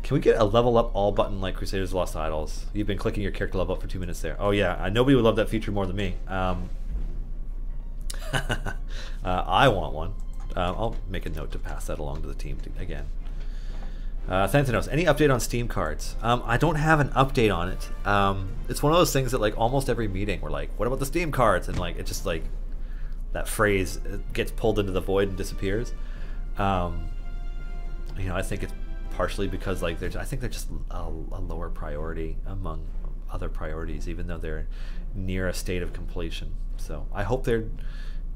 Can we get a level up all button like Crusaders of the Lost Idols? You've been clicking your character level up for 2 minutes there. Oh yeah, nobody would love that feature more than me. I want one. I'll make a note to pass that along to the team again. Thanatos, any update on Steam cards? I don't have an update on it. It's one of those things that, like, almost every meeting we're like, what about the Steam cards? And like, it just, like, that phrase gets pulled into the void and disappears. You know, I think it's partially because, like, I think they're just a lower priority among other priorities, even though they're near a state of completion. So I hope they're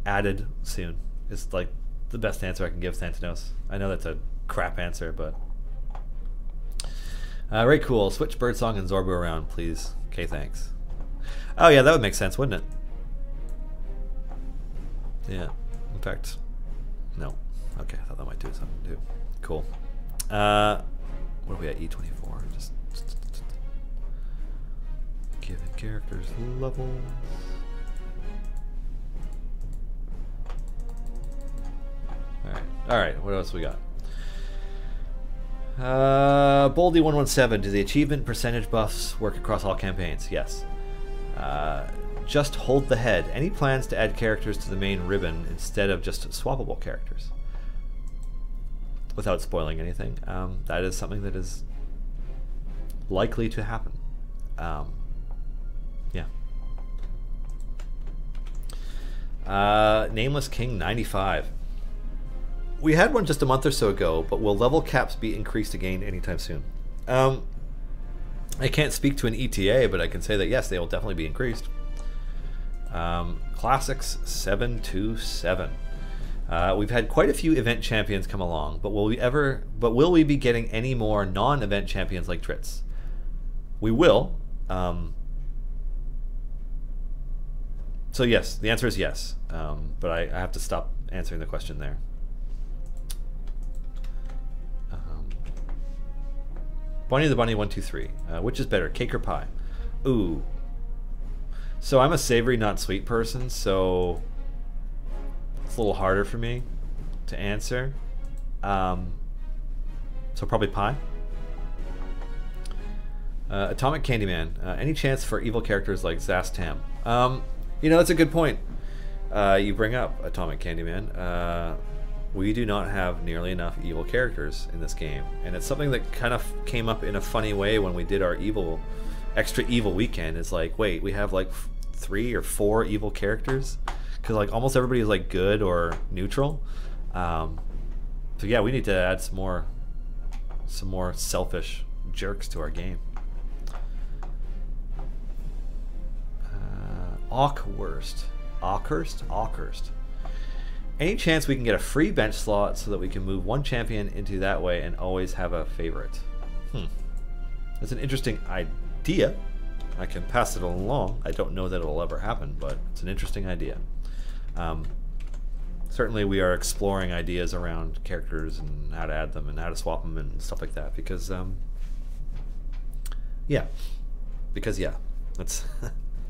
added soon. It's like the best answer I can give, Thanatos. I know that's a crap answer, but very cool. Switch Birdsong and Zorbu around, please. Okay, thanks. Oh yeah, that would make sense, wouldn't it? Yeah. In fact, no. Okay, I thought that might do something too. Cool. What are we at? E24. Just giving characters levels. All right. What else we got? Boldy117. Do the achievement percentage buffs work across all campaigns? Yes. Just hold the head. Any plans to add characters to the main ribbon instead of just swappable characters? Without spoiling anything, that is something that is likely to happen. Yeah. Nameless King 95. We had one just a month or so ago, but will level caps be increased again anytime soon? I can't speak to an ETA, but I can say that yes, they will definitely be increased. Classics 727. We've had quite a few event champions come along, but will we be getting any more non-event champions like Tritz? We will. So yes, the answer is yes. But I have to stop answering the question there. Bunny the Bunny 123. Which is better, cake or pie? Ooh. So I'm a savory, not sweet person, so it's a little harder for me to answer. So probably pie. Atomic Candyman. Any chance for evil characters like Zastam? You know, that's a good point. You bring up Atomic Candyman. We do not have nearly enough evil characters in this game, and it's something that kind of came up in a funny way when we did our extra evil weekend. It's like, wait, we have like 3 or 4 evil characters, because like almost everybody is like good or neutral. So yeah, we need to add some more selfish jerks to our game. Awkwurst. Any chance we can get a free bench slot so that we can move one champion into that way and always have a favorite? That's an interesting idea. I can pass it along. I don't know that it'll ever happen, but it's an interesting idea. Certainly we are exploring ideas around characters and how to add them and how to swap them and stuff like that, because yeah, that's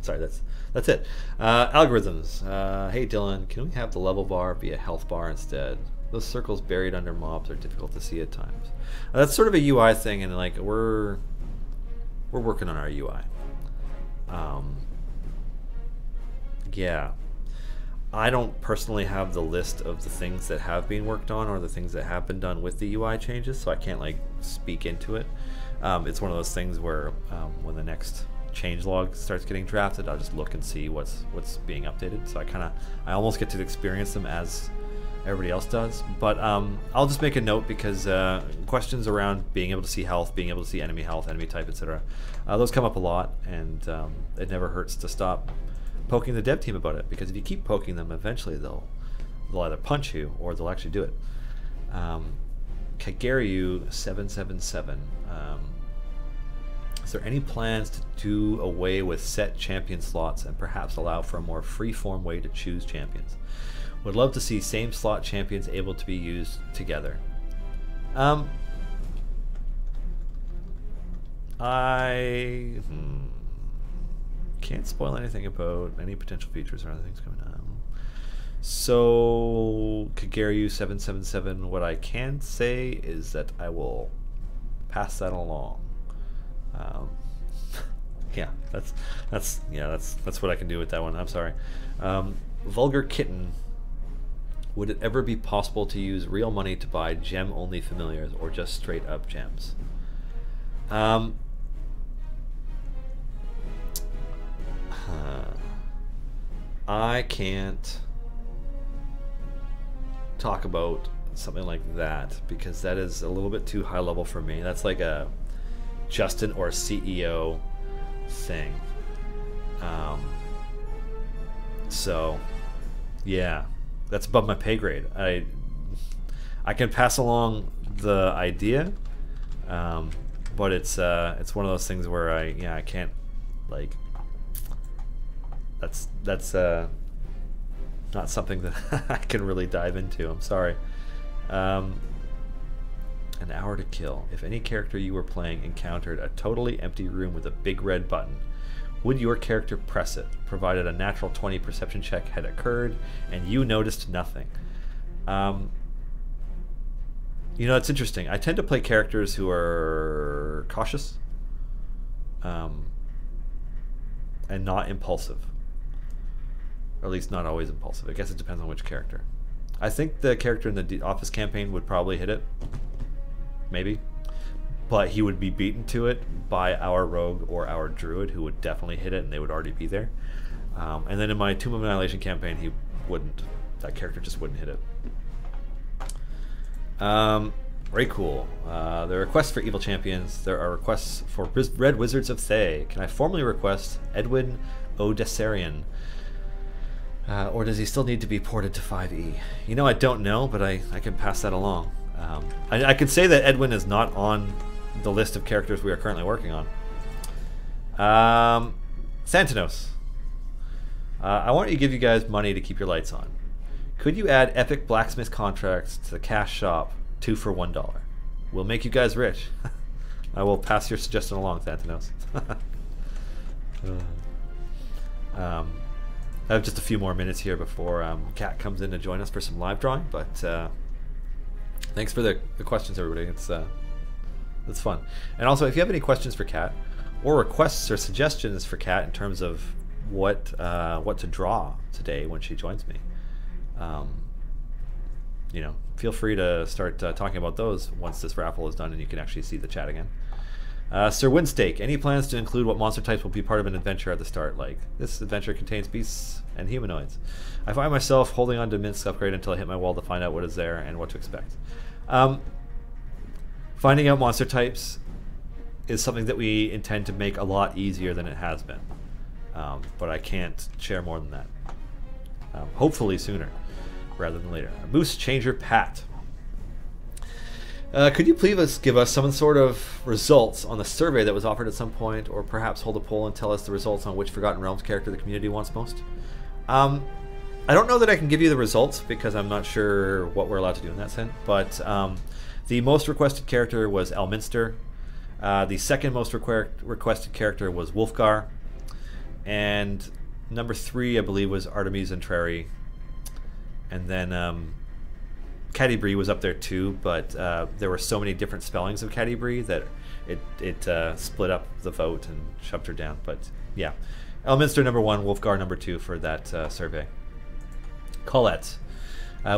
sorry, that's it. Algorithms. Hey Dylan, can we have the level bar be a health bar instead? Those circles buried under mobs are difficult to see at times. That's sort of a UI thing, and like we're working on our UI. Yeah, I don't personally have the list of the things that have been worked on or the things that have been done with the UI changes, so I can't like speak into it. It's one of those things where when the next changelog starts getting drafted, I'll just look and see what's being updated. So I almost get to experience them as everybody else does. But I'll just make a note, because questions around being able to see health, being able to see enemy health, enemy type, etc. Those come up a lot, and it never hurts to stop poking the dev team about it, because if you keep poking them, eventually they'll either punch you or they'll actually do it. Kagariu 777. Is there any plans to do away with set champion slots and perhaps allow for a more free-form way to choose champions? Would love to see same slot champions able to be used together. I can't spoil anything about any potential features or other things coming up. So, Kagariu 777, what I can say is that I will pass that along. Yeah, that's what I can do with that one. I'm sorry. Vulgar Kitten. Would it ever be possible to use real money to buy gem-only familiars, or just straight-up gems? I can't talk about something like that, because that is a little bit too high level for me. That's like a Justin or CEO thing. So yeah, that's above my pay grade. I can pass along the idea, but it's one of those things where I can't, like, that's not something that I can really dive into. I'm sorry. An hour to kill. If any character you were playing encountered a totally empty room with a big red button, would your character press it, provided a natural 20 perception check had occurred and you noticed nothing? You know, it's interesting. I tend to play characters who are cautious and not impulsive. Or at least not always impulsive. I guess it depends on which character. I think the character in the Office campaign would probably hit it. Maybe. But he would be beaten to it by our rogue or our druid, who would definitely hit it, and they would already be there. And then in my Tomb of Annihilation campaign, he wouldn't. That character just wouldn't hit it. Very cool. There are requests for evil champions. There are requests for Red Wizards of Thay. Can I formally request Edwin Odessarian? Or does he still need to be ported to 5e? You know, I don't know, but I can pass that along. I could say that Edwin is not on the list of characters we are currently working on. Santinos. I want to give you guys money to keep your lights on. Could you add epic blacksmith contracts to the cash shop, 2 for $1? We'll make you guys rich. I will pass your suggestion along, Santinos. I have just a few more minutes here before Kat comes in to join us for some live drawing, but thanks for the questions, everybody. It's fun. And also, if you have any questions for Kat, or requests or suggestions for Kat in terms of what to draw today when she joins me, you know, feel free to start talking about those once this raffle is done and you can actually see the chat again. Sir Windstake, any plans to include what monster types will be part of an adventure at the start? Like, this adventure contains beasts and humanoids. I find myself holding on to Minsk's upgrade until I hit my wall to find out what is there and what to expect. Finding out monster types is something that we intend to make a lot easier than it has been. But I can't share more than that. Hopefully sooner rather than later. Moose Changer Pat. Could you please give us some sort of results on the survey that was offered at some point, or perhaps hold a poll and tell us the results on which Forgotten Realms character the community wants most? I don't know that I can give you the results because I'm not sure what we're allowed to do in that sense, but the most requested character was Elminster. The second most requested character was Wolfgar, and number 3 I believe was Artemis Entreri, and then Catti-Brie was up there too, but there were so many different spellings of Catti-Brie that it split up the vote and shoved her down. But yeah, Elminster number 1, Wolfgar number 2 for that survey. Colette.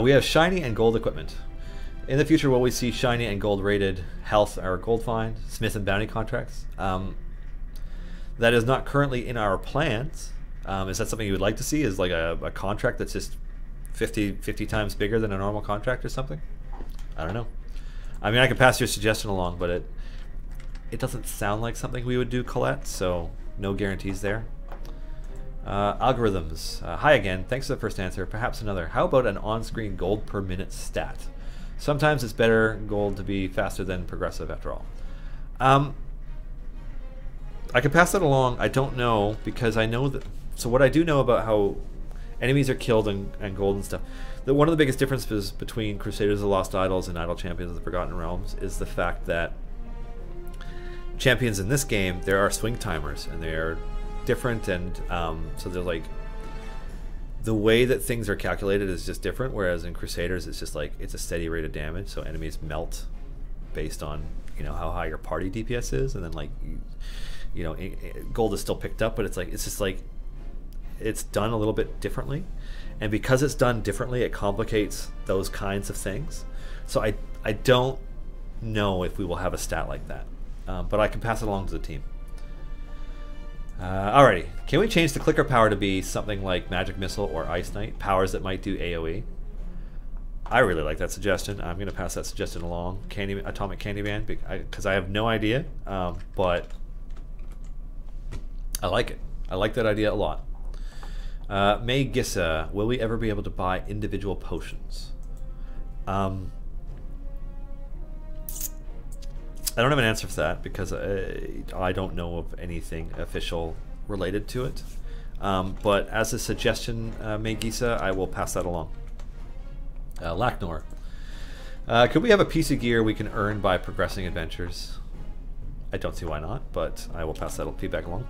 We have shiny and gold equipment. In the future, will we see shiny and gold rated health or gold find, smith and bounty contracts? That is not currently in our plans. Is that something you would like to see? Is like a contract that's just 50 times bigger than a normal contract or something? I don't know. I mean, I can pass your suggestion along, but it doesn't sound like something we would do, Colette, so no guarantees there. Algorithms. Hi again. Thanks for the first answer. Perhaps another. How about an on-screen gold per minute stat? Sometimes it's better gold to be faster than progressive after all. I can pass that along. I don't know, because I know that... So what I do know about how enemies are killed and gold and stuff, that one of the biggest differences between Crusaders of the Lost Idols and Idol Champions of the Forgotten Realms is the fact that champions in this game, there are swing timers, and they are different, and so there's like... The way that things are calculated is just different, whereas in Crusaders it's just like it's a steady rate of damage, so enemies melt based on, you know, how high your party DPS is, and then like you know, gold is still picked up, but it's just like it's done a little bit differently, and because it's done differently, it complicates those kinds of things. So I don't know if we will have a stat like that, but I can pass it along to the team. Alrighty, can we change the clicker power to be something like Magic Missile or Ice Knight, powers that might do AoE? I really like that suggestion. I'm going to pass that suggestion along. Atomic Candyman, because I have no idea, but I like it. I like that idea a lot. May Gissa, will we ever be able to buy individual potions? I don't have an answer for that because I don't know of anything official related to it. But as a suggestion, May Gisa, I will pass that along. Lacknor. Could we have a piece of gear we can earn by progressing adventures? I don't see why not, but I will pass that feedback along.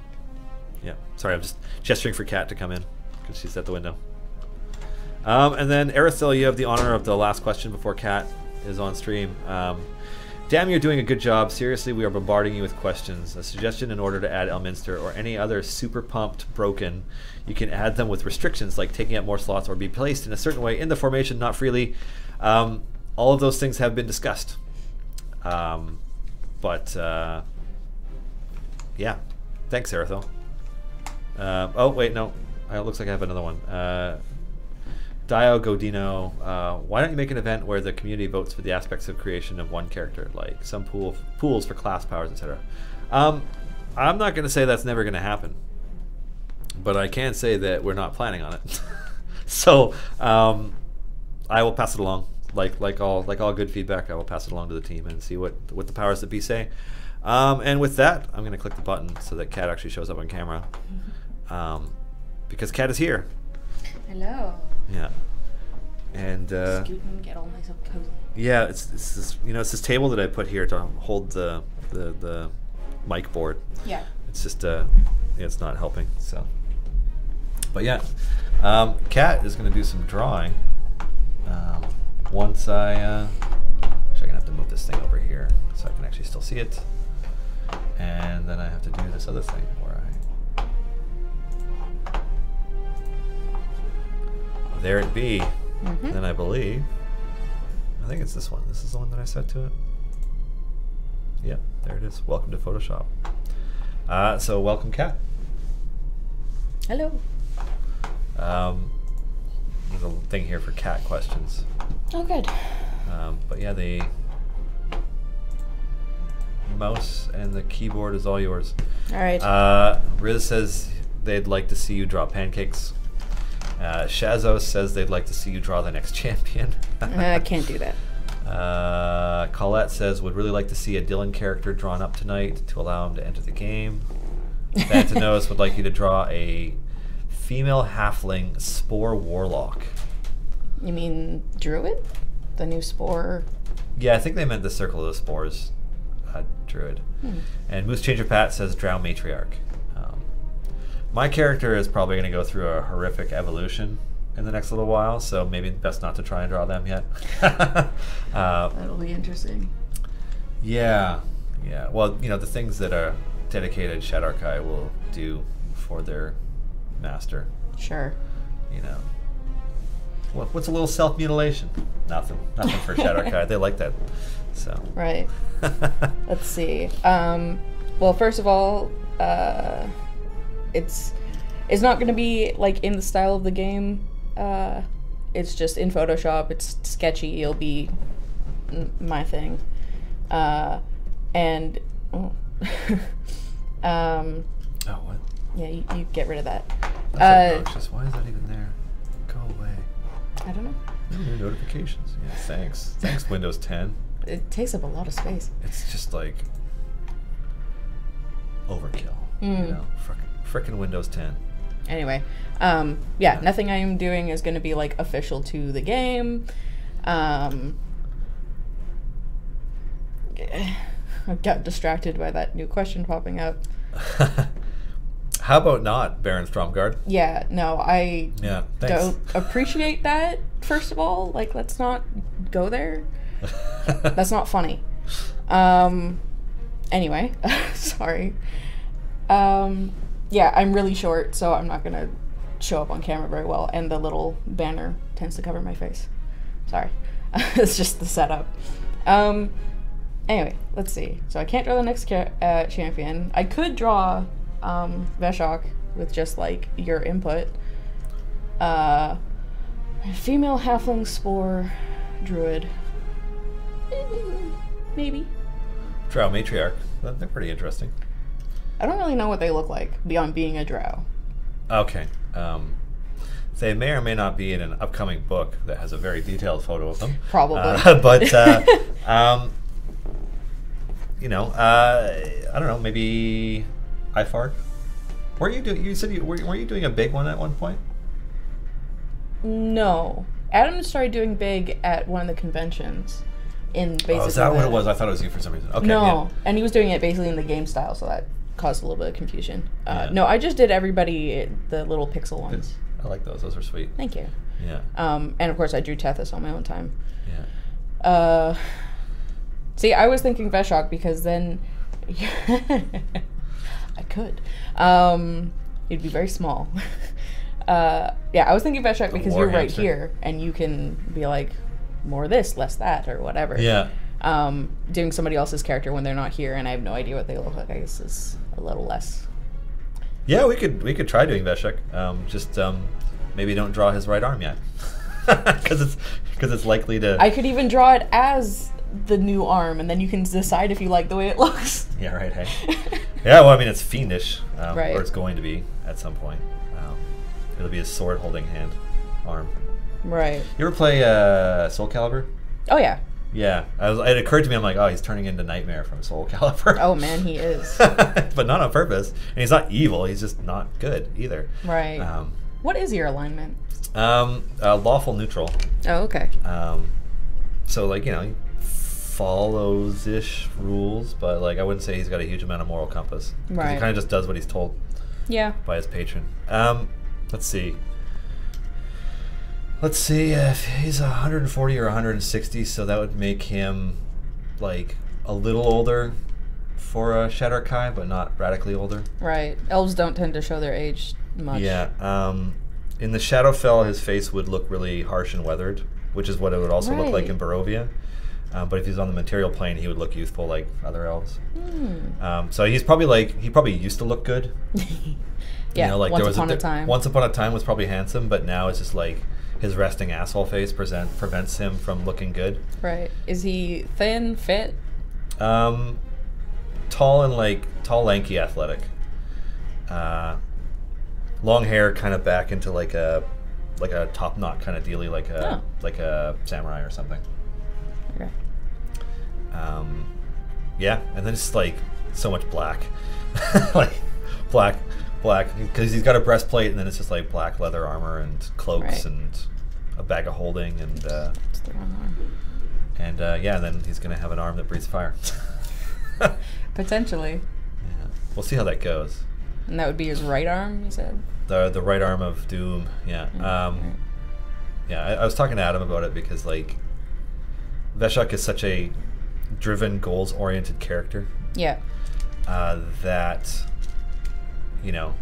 Yeah, sorry, I'm just gesturing for Kat to come in because she's at the window. And then Arithil, you have the honor of the last question before Kat is on stream. Damn, you're doing a good job. Seriously, we are bombarding you with questions. A suggestion: in order to add Elminster or any other super pumped broken, you can add them with restrictions like taking up more slots or be placed in a certain way in the formation, not freely. All of those things have been discussed. Yeah. Thanks, Arithil. Oh, wait, no. It looks like I have another one. Dio Godino, why don't you make an event where the community votes for the aspects of creation of one character, like some pools for class powers, etc. I'm not going to say that's never going to happen, but I can say that we're not planning on it. So I will pass it along like all good feedback, I will pass it along to the team and see what the powers that be say. And with that, I'm going to click the button so that Kat actually shows up on camera, because Kat is here. Hello. Yeah. And scoot and get all nice and cozy. yeah, it's this, it's this table that I put here to hold the mic board. Yeah. It's just it's not helping. So, but yeah, Kat is going to do some drawing. Once I actually, I'm gonna have to move this thing over here so I can actually still see it, and then I have to do this other thing where there it be. Mm-hmm. Then I think it's this one. This is the one that I set to it. Yep, there it is. Welcome to Photoshop. So welcome, Kat. Hello. There's a thing here for Kat questions. Oh, good. But yeah, the mouse and the keyboard is all yours. All right. Riz says they'd like to see you draw pancakes. Shazos says they'd like to see you draw the next champion. I can't do that. Colette says would really like to see a Dylan character drawn up tonight to allow him to enter the game. Thanos would like you to draw a female halfling spore warlock. You mean druid? The new spore? Yeah, I think they meant the Circle of the Spores druid. And Moose Changer Pat says drow matriarch. My character is probably going to go through a horrific evolution in the next little while, so maybe best not to try and draw them yet. That'll be interesting. Yeah. Well, the things that a dedicated Shadarkai will do for their master. Sure. What's a little self-mutilation? Nothing for Shadarkai. They like that. So. Right. Let's see. Well, first of all, it's not going to be like in the style of the game. It's just in Photoshop. It's sketchy. It'll be my thing. And oh. Oh, what? Yeah, you get rid of that. That's obnoxious. Why is that even there? Go away. I don't know. New notifications. Yeah, thanks. Thanks, Windows 10. It takes up a lot of space. It's just like overkill. Frickin' Windows 10. Anyway, yeah, nothing I am doing is going to be like official to the game. I got distracted by that new question popping up. How about not, Baron Stromgard? Yeah, no, I thanks. don't appreciate that, first of all. Like, let's not go there. That's not funny. Anyway, sorry. Yeah, I'm really short, so I'm not going to show up on camera very well, and the little banner tends to cover my face. Sorry. It's just the setup. Anyway, let's see. So I can't draw the next champion. I could draw Veshok with just like your input. Female halfling spore druid. Maybe. Drow matriarch. They're pretty interesting. I don't really know what they look like beyond being a drow. Okay. They may or may not be in an upcoming book that has a very detailed photo of them. Probably. But I don't know. Maybe Ifark. Weren't you doing? You said weren't you doing a big one at one point? No, Adam started doing big at one of the conventions. In basically. Oh, is that what it was? I thought it was you for some reason. Okay. No, yeah. And he was doing it basically in the game style, so that caused a little bit of confusion. Yeah. No, I just did everybody the little pixel ones. I like those. Those are sweet. Thank you. Yeah. And of course, I drew Tethys on my own time. Yeah. See, I was thinking Veshok because then I could. It'd be very small. Yeah, I was thinking Veshok because you're right here, and you can be like more this, less that, or whatever. Yeah. Doing somebody else's character when they're not here, and I have no idea what they look like, I guess is a little less. Yeah, we could try doing Veshok. Just maybe don't draw his right arm yet, because it's likely to. I could even draw it as the new arm, and then you can decide if you like the way it looks. Yeah, right. Hey. Yeah, well, I mean, it's fiendish, right. Or it's going to be at some point. It'll be a sword-holding hand arm. Right. You ever play Soul Calibur? Oh yeah. Yeah, it occurred to me, I'm like, oh, he's turning into Nightmare from Soul Calibur. Oh man, he is. But not on purpose. And he's not evil, he's just not good either. Right. What is your alignment? Lawful neutral. Oh, okay. So, like, you know, he follows-ish rules, but, like, I wouldn't say he's got a huge amount of moral compass. Right. He kind of just does what he's told. Yeah. By his patron. Let's see. Let's see if he's 140 or 160, so that would make him, like, a little older for a Shadar-Kai, but not radically older. Right. Elves don't tend to show their age much. Yeah. In the Shadowfell, his face would look really harsh and weathered, which is what it would also look like in Barovia. But if he's on the material plane, he would look youthful like other elves. So he's probably like, he probably used to look good. Yeah, you know, like once upon a time. Once upon a time was probably handsome, but now it's just like his resting asshole face prevents him from looking good. Right. Is he thin, fit? Tall, lanky, athletic. Long hair, kind of back into like a top knot kind of dealy, like a samurai or something. Okay. Yeah, and then it's like so much black, like black, because he's got a breastplate, and then it's just like black leather armor and cloaks and a bag of holding, and it's the wrong arm. And yeah, and then he's gonna have an arm that breathes fire. Potentially. Yeah, we'll see how that goes. And that would be his right arm, you said? The right arm of Doom. Yeah. Yeah, I was talking to Adam about it because like Veshuk is such a driven, goals-oriented character. Yeah. That, you know,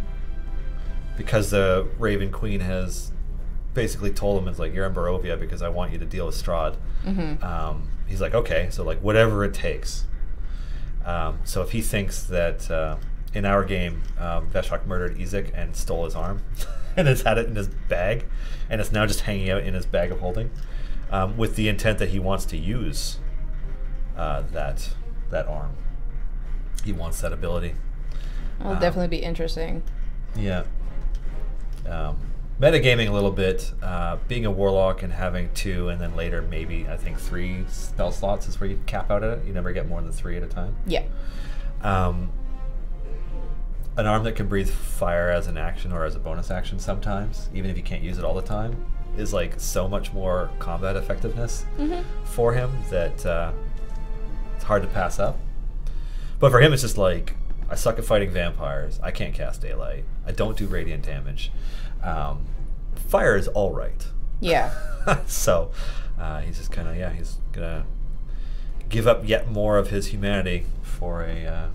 because the Raven Queen has basically told him, it's like, you're in Barovia because I want you to deal with Strahd. He's like, okay, so like whatever it takes. So if he thinks that in our game, Veshuk murdered Ezek and stole his arm and has had it in his bag, and it's now just hanging out in his bag of holding, with the intent that he wants to use that arm. He wants that ability. That'll definitely be interesting. Yeah. Metagaming a little bit, being a warlock and having 2 and then later maybe, I think 3 spell slots is where you cap out at it. You never get more than 3 at a time. Yeah. An arm that can breathe fire as an action or as a bonus action sometimes, even if you can't use it all the time, is like so much more combat effectiveness for him that it's hard to pass up. But for him, it's just like, I suck at fighting vampires. I can't cast daylight. I don't do radiant damage. Fire is all right. Yeah. So he's just kind of, yeah, he's gonna give up yet more of his humanity for a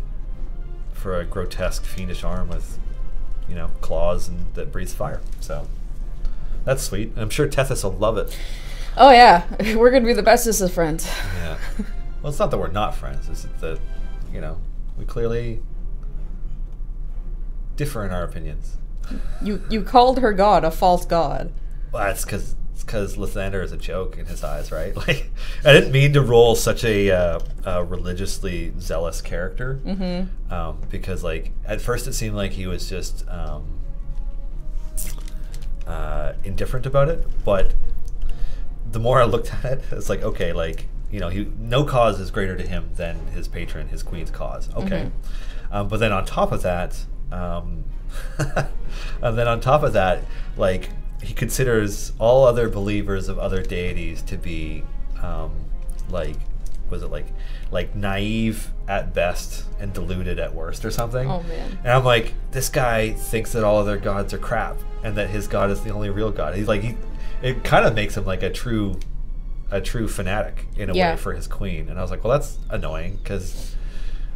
grotesque, fiendish arm with, you know, claws and that breathes fire. So that's sweet. And I'm sure Tethys will love it. Oh yeah, we're gonna be the bestest of friends. Yeah. Well, it's not that we're not friends. It's that, you know, we clearly differ in our opinions. You called her god a false god. Well, that's because Lathander is a joke in his eyes, right? Like, I didn't mean to roll such a religiously zealous character, because like at first it seemed like he was just indifferent about it, but the more I looked at it, it's like, okay, like, you know, no cause is greater to him than his patron, his queen's cause. Okay, but then on top of that, like, he considers all other believers of other deities to be, like naive at best and deluded at worst or something. Oh man! And I'm like, this guy thinks that all other gods are crap and that his god is the only real god. He's like, it kind of makes him like a true fanatic in a way for his queen. And I was like, well, that's annoying because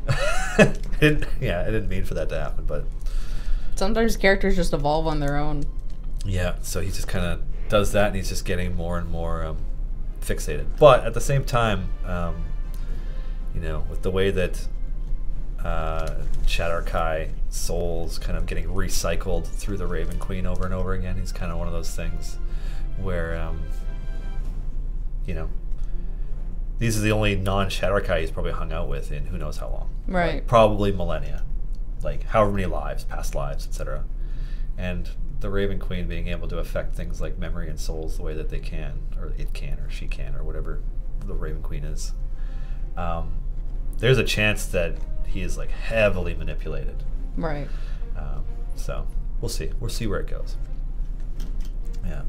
I didn't mean for that to happen, but sometimes characters just evolve on their own. Yeah, so he just kind of does that, and he's just getting more and more fixated. But at the same time, you know, with the way that Shadar-Kai souls kind of getting recycled through the Raven Queen over and over again, he's kind of one of those things where, you know, these are the only non-Shadar-Kai he's probably hung out with in who knows how long. Right. Like, probably millennia. Like, however many lives, past lives, etc. And the Raven Queen being able to affect things like memory and souls the way that they can, or it can, or she can, or whatever the Raven Queen is, there's a chance that he is like heavily manipulated. Right. So we'll see. We'll see where it goes. Yeah.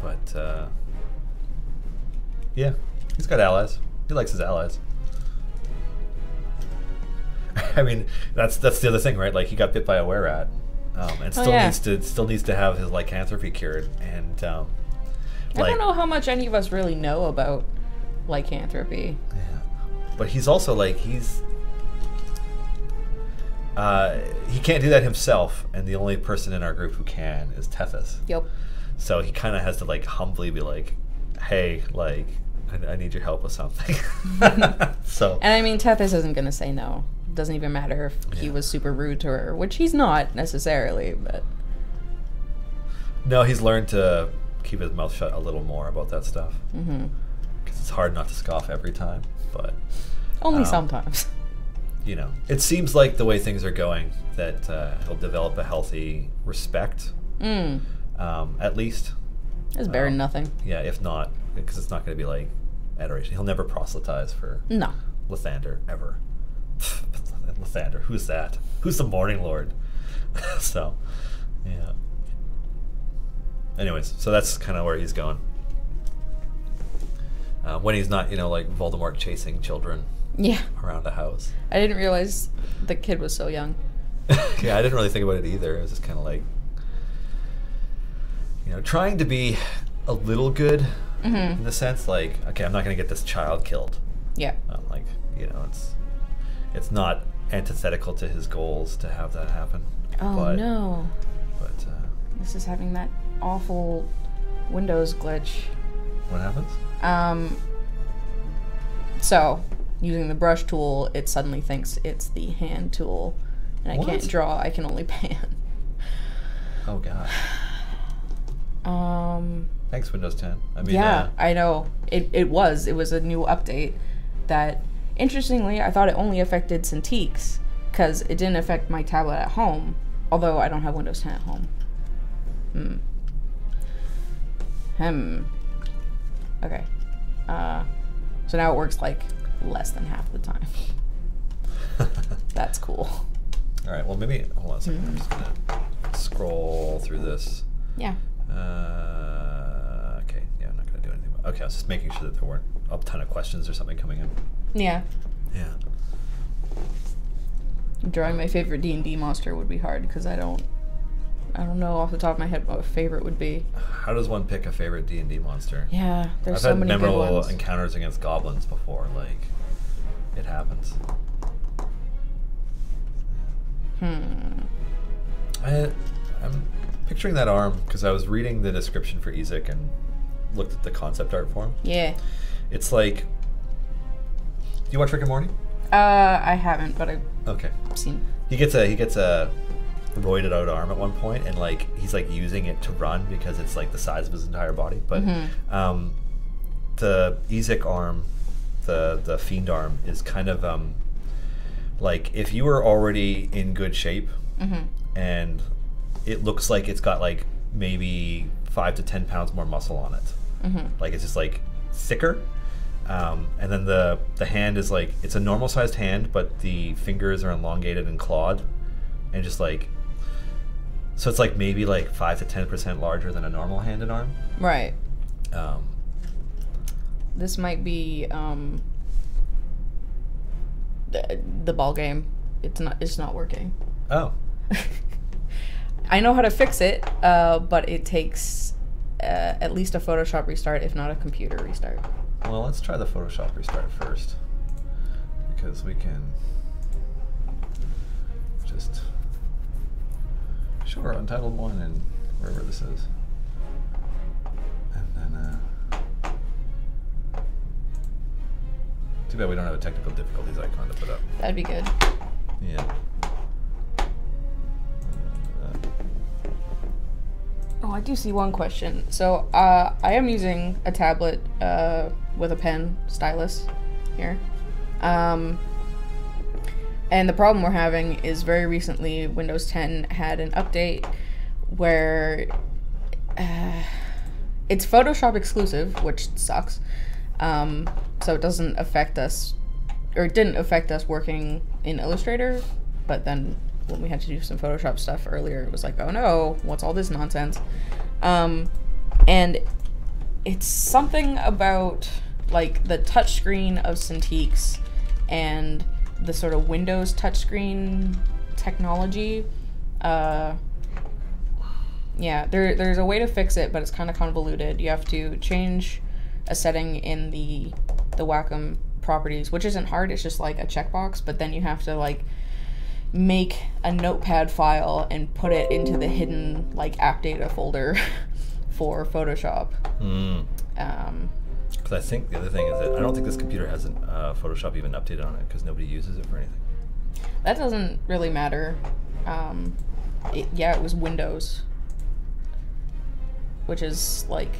But yeah, he's got allies. He likes his allies. I mean, that's the other thing, right? Like, he got bit by a were-rat, and still needs to have his lycanthropy cured. And I don't know how much any of us really know about lycanthropy. Yeah, but he's also like he can't do that himself, and the only person in our group who can is Tethys. Yep. So he kind of has to like humbly be like, "Hey, like, I need your help with something." So. And I mean, Tethys isn't gonna say no. Doesn't even matter if he was super rude to her, which he's not necessarily, but. No, he's learned to keep his mouth shut a little more about that stuff. Because it's hard not to scoff every time, but. Only sometimes. You know, it seems like the way things are going that he'll develop a healthy respect, at least. It's better than nothing. Yeah, if not, because it's not going to be like adoration. He'll never proselytize for Lathander, ever. Lathander, who's that? Who's the Morning Lord? So, yeah. Anyways, so that's kind of where he's going. When he's not, like Voldemort chasing children around a house. I didn't realize the kid was so young. Yeah, I didn't really think about it either. It was just kind of like, trying to be a little good in the sense, like, okay, I'm not going to get this child killed. Yeah. Like, it's not antithetical to his goals to have that happen. Oh, no. But this is having that awful Windows glitch. What happens? So, using the brush tool, it suddenly thinks it's the hand tool. And I can't draw, I can only pan. Oh, God. Thanks, Windows 10. I mean, yeah, I know. It was a new update that, interestingly, I thought it only affected Cintiqs, because it didn't affect my tablet at home, although I don't have Windows 10 at home. Okay. So now it works like less than half the time. That's cool. All right, well, maybe, hold on a second. I'm just going to scroll through this. Yeah. Okay, yeah, I'm not going to do anything. Okay, I was just making sure that there weren't a ton of questions or something coming in. Yeah. Yeah. Drawing my favorite D&D monster would be hard because I don't know off the top of my head what a favorite would be. How does one pick a favorite D&D monster? Yeah, there's so many good ones. I've had memorable encounters against goblins before. Like, it happens. I'm picturing that arm because I was reading the description for Ezek and looked at the concept art for him. Yeah. It's like, do you watch Rick and Morty? I haven't, but I've seen. He gets a roided out arm at one point, and like he's like using it to run because it's like the size of his entire body. But the Ezek arm, the fiend arm, is kind of like if you were already in good shape, and it looks like it's got like maybe 5 to 10 pounds more muscle on it. Like it's just like thicker. And then the hand is like, it's a normal sized hand, but the fingers are elongated and clawed, and just like, so it's like maybe like 5 to 10% larger than a normal hand and arm. Right. This might be the ball game. It's not working. Oh. I know how to fix it, but it takes at least a Photoshop restart, if not a computer restart. Well, let's try the Photoshop restart first, because we can just show our Untitled one and wherever this is. And then, too bad we don't have a technical difficulties icon to put up. That'd be good. Yeah. Oh, I do see one question. So, I am using a tablet with a pen stylus here. And the problem we're having is very recently Windows 10 had an update where it's Photoshop exclusive, which sucks. So it doesn't affect us, or it didn't affect us working in Illustrator, but then when we had to do some Photoshop stuff earlier, it was like, oh no, what's all this nonsense? And it's something about like the touchscreen of Cintiqs and the sort of Windows touchscreen technology. Yeah, there's a way to fix it, but it's kind of convoluted. You have to change a setting in the Wacom properties, which isn't hard, it's just like a checkbox, but then you have to like make a notepad file and put it into the hidden like app data folder for Photoshop. Because I think the other thing is that I don't think this computer has Photoshop even updated on it because nobody uses it for anything. That doesn't really matter. Yeah, it was Windows, which is like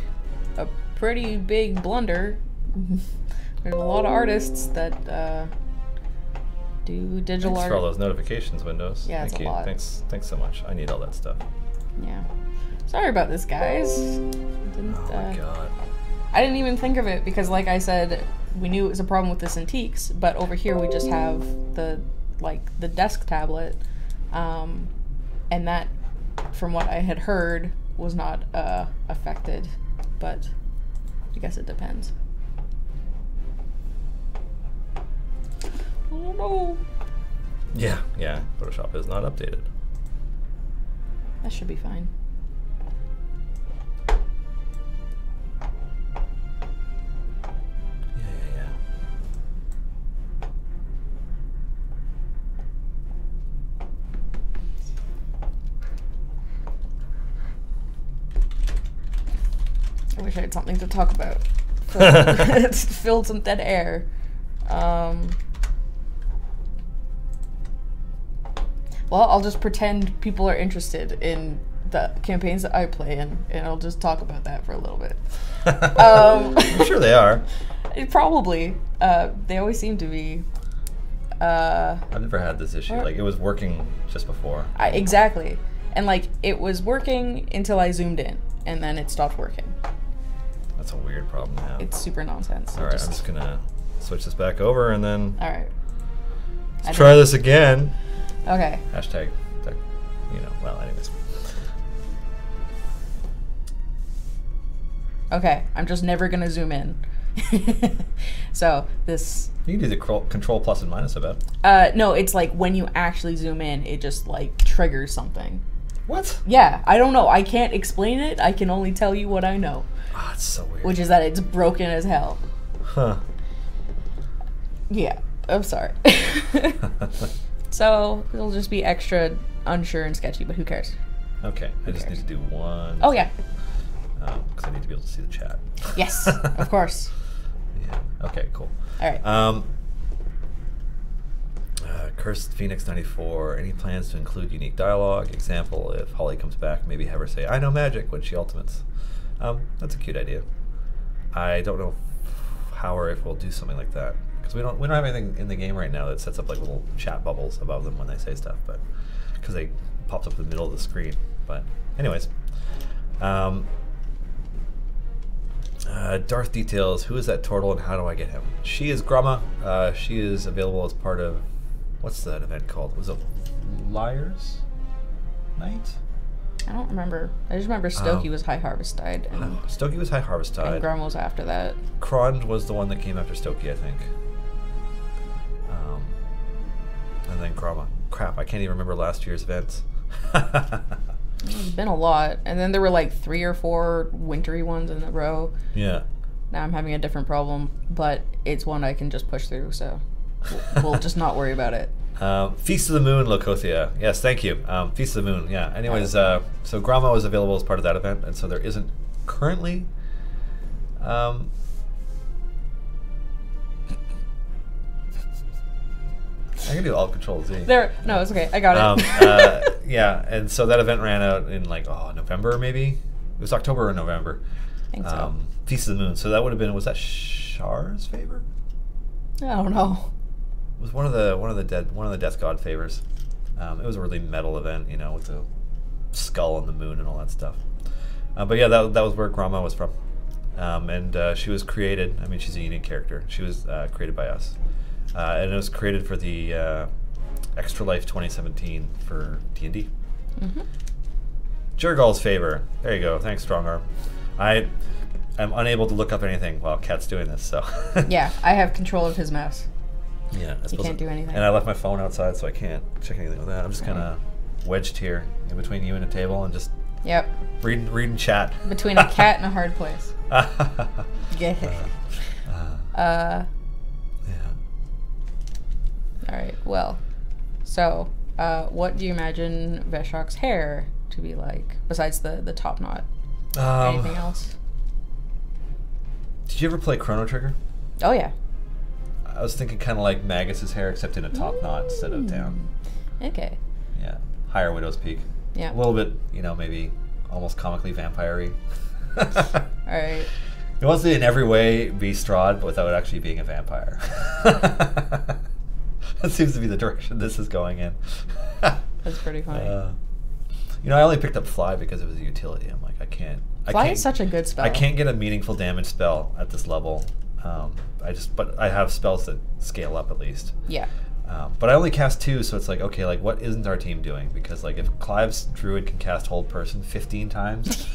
a pretty big blunder. There's a lot of artists that do digital art. Thanks for all those notifications, Windows. Yeah, it's Thank a you. lot. Thanks so much. I need all that stuff. Yeah. Sorry about this, guys. Oh my god. I didn't even think of it because, like I said, we knew it was a problem with the Cintiqs, but over here we just have the desk tablet, and that, from what I had heard, was not affected, but I guess it depends. I don't know. Yeah. Photoshop is not updated. That should be fine. Yeah. I wish I had something to talk about. It's filled some dead air. Well, I'll just pretend people are interested in the campaigns that I play in, and I'll just talk about that for a little bit. I'm sure they are. Probably. They always seem to be. I've never had this issue. Like, it was working just before. Exactly. And, like, it was working until I zoomed in, and then it stopped working. That's a weird problem to have. It's super nonsense. Alright, I'm just gonna switch this back over and then Alright. let's try this again. Okay. Hashtag, well, anyways. Okay, I'm just never gonna zoom in. So, this... You can do the control plus and minus, I bet. No, it's like when you actually zoom in, it just, like, triggers something. What? Yeah, I don't know. I can't explain it. I can only tell you what I know. Ah, it's so weird. Which is that it's broken as hell. Huh. Yeah, I'm sorry. So, it'll just be extra unsure and sketchy, but who cares? Okay, I just need to do one. Oh, yeah. Because I need to be able to see the chat. Yes, of course. Yeah. Okay, cool. All right. Cursed Phoenix 94. Any plans to include unique dialogue? Example, if Holly comes back, maybe have her say, "I know magic" when she ultimates. That's a cute idea. I don't know how or if we'll do something like that. Because we don't have anything in the game right now that sets up like little chat bubbles above them when they say stuff, but because they popped up in the middle of the screen. But anyways, Darth details. Who is that turtle and how do I get him? She is Gromma. She is available as part of, what's that event called? Was it Liars Night? I don't remember. I just remember Stokey was High Harvest Tide. And Stokey was High Harvest Tide. And Gromma was after that. Krond was the one that came after Stokey, I think. And then Gromma. Crap, I can't even remember last year's events. It's been a lot. And then there were like 3 or 4 wintry ones in a row. Yeah. Now I'm having a different problem, but it's one I can just push through, so we'll just not worry about it. Feast of the Moon, Locothia. Yes, thank you. Feast of the Moon, yeah. Anyways, so Gromma was available as part of that event, and so there isn't currently... I can do Alt Control Z. No, it's okay. I got it. Yeah, and so that event ran out in like November maybe. It was October or November. I think so. Feast of the Moon. So that would have been, was that Char's favor? I don't know. It was one of the Death God favors. It was a really metal event, with the skull on the moon and all that stuff. But yeah, that was where Gromma was from. and she was created. I mean, she's a unique character. She was created by us, and it was created for the Extra Life 2017 for D&D. Jurgal's favor. There you go. Thanks, Strongarm. I'm unable to look up anything while Kat's doing this, so. Yeah, I have control of his mouse. Yeah, I You can't do anything. And I left my phone outside, so I can't check anything with that. I'm just kind of wedged here in between you and a table and just reading chat. Between a cat and a hard place. Yeah. Yeah. All right. Well, so what do you imagine Veshok's hair to be like besides the top knot? Anything else? Did you ever play Chrono Trigger? Oh yeah. I was thinking kind of like Magus's hair, except in a top knot instead of down. Okay. Yeah, higher Widow's Peak. Yeah. A little bit, maybe almost comically vampire-y. All right. It wants to in every way be Strahd, but without actually being a vampire. That seems to be the direction this is going in. That's pretty funny. I only picked up Fly because it was a utility. I'm like, I can't. Fly is such a good spell. I can't get a meaningful damage spell at this level. But I have spells that scale up at least. Yeah. But I only cast 2, so it's like, okay, like what isn't our team doing? Because like if Clive's druid can cast Hold Person 15 times,